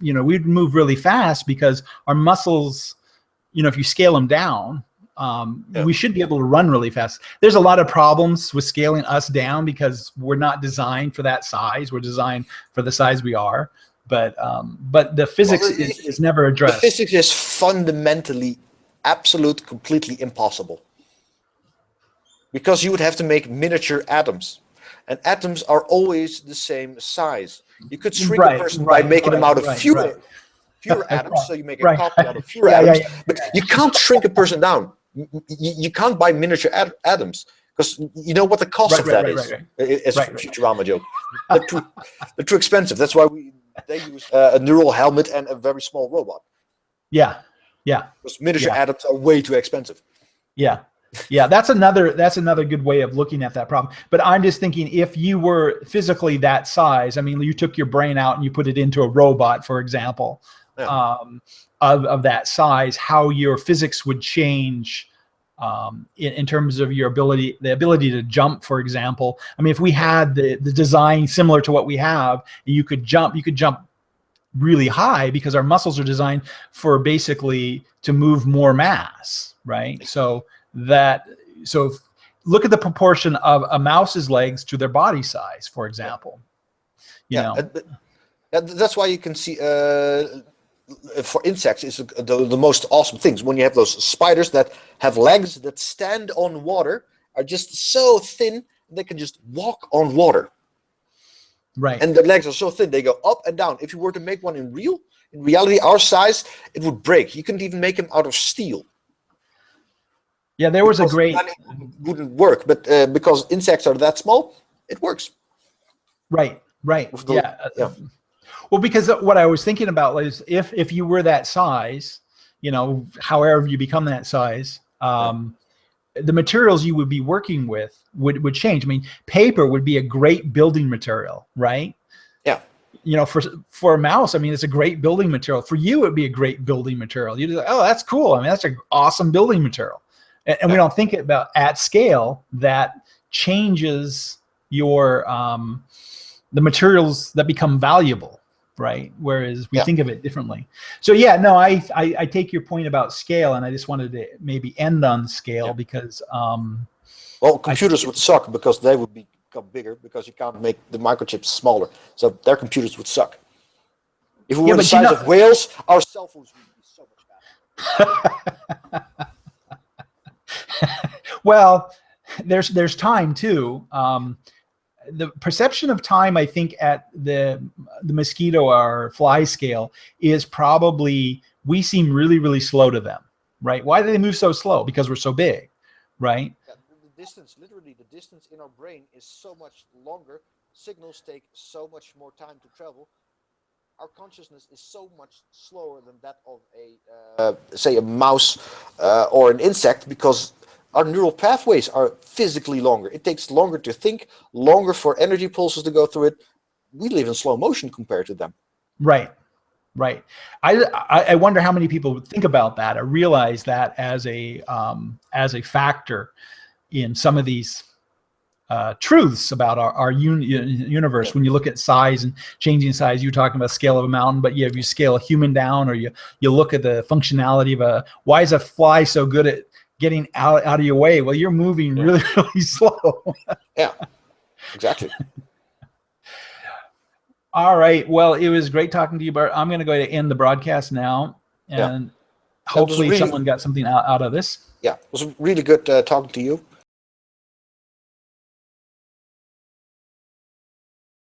you know, we'd move really fast because our muscles, you know, if you scale them down, we should be able to run really fast. There's a lot of problems with scaling us down because we're not designed for that size. We're designed for the size we are, but the physics is never addressed. The physics is fundamentally completely impossible, because you would have to make miniature atoms, and atoms are always the same size. You could shrink a person by making them out of fewer atoms, so you make a copy out of fewer atoms, but you can't shrink a person down. You can't buy miniature atoms, because you know what the cost of that is. It's a Futurama joke. They're too expensive. That's why they use a neural helmet and a very small robot. Yeah. Because miniature atoms are way too expensive. Yeah, that's another good way of looking at that problem. But I'm just thinking, if you were physically that size, I mean, you took your brain out and you put it into a robot, for example, of that size, how your physics would change in terms of your ability, the ability to jump, for example. I mean, if we had the design similar to what we have, you could jump really high because our muscles are designed for basically to move more mass, right? So look at the proportion of a mouse's legs to their body size, for example. You know, that's why you can see for insects is the most awesome things when you have those spiders that have legs that stand on water, are just so thin they can just walk on water. Right. And the legs are so thin, they go up and down. If you were to make one in reality, our size, it would break. You couldn't even make them out of steel. Yeah, there was a great... It wouldn't work, but because insects are that small, it works. Right. Yeah. Well, because what I was thinking about was if you were that size, you know, however you become that size, the materials you would be working with would change. I mean, paper would be a great building material, right? Yeah. You know, for a mouse, I mean, it's a great building material. For you, it'd be a great building material. You'd be like, oh, that's cool. I mean, that's an awesome building material. And we don't think about at scale that changes your the materials that become valuable, right? Whereas we think of it differently. So yeah, no, I take your point about scale, and I just wanted to maybe end on scale because well, computers would suck because they would become bigger because you can't make the microchips smaller. So their computers would suck. If we were the size of whales, our cell phones would be so much faster. Well, there's time too. The perception of time, I think, at the mosquito or fly scale is probably, we seem really, really slow to them, right? Why do they move so slow? Because we're so big, right? Yeah, the distance, literally the distance in our brain is so much longer. Signals take so much more time to travel. Our consciousness is so much slower than that of a, say, a mouse or an insect, because our neural pathways are physically longer. It takes longer to think, longer for energy pulses to go through it. We live in slow motion compared to them. Right. Right. I wonder how many people would think about that or realize that as a factor in some of these truths about our universe. Yeah. When you look at size and changing size, you're talking about scale of a mountain, but yeah, if you scale a human down, or you look at the functionality of why is a fly so good at getting out of your way? Well, you're moving really, really slow. Yeah, exactly. All right. Well, it was great talking to you, Bart. I'm going to go ahead and end the broadcast now, and hopefully someone got something out of this. Yeah, it was really good talking to you.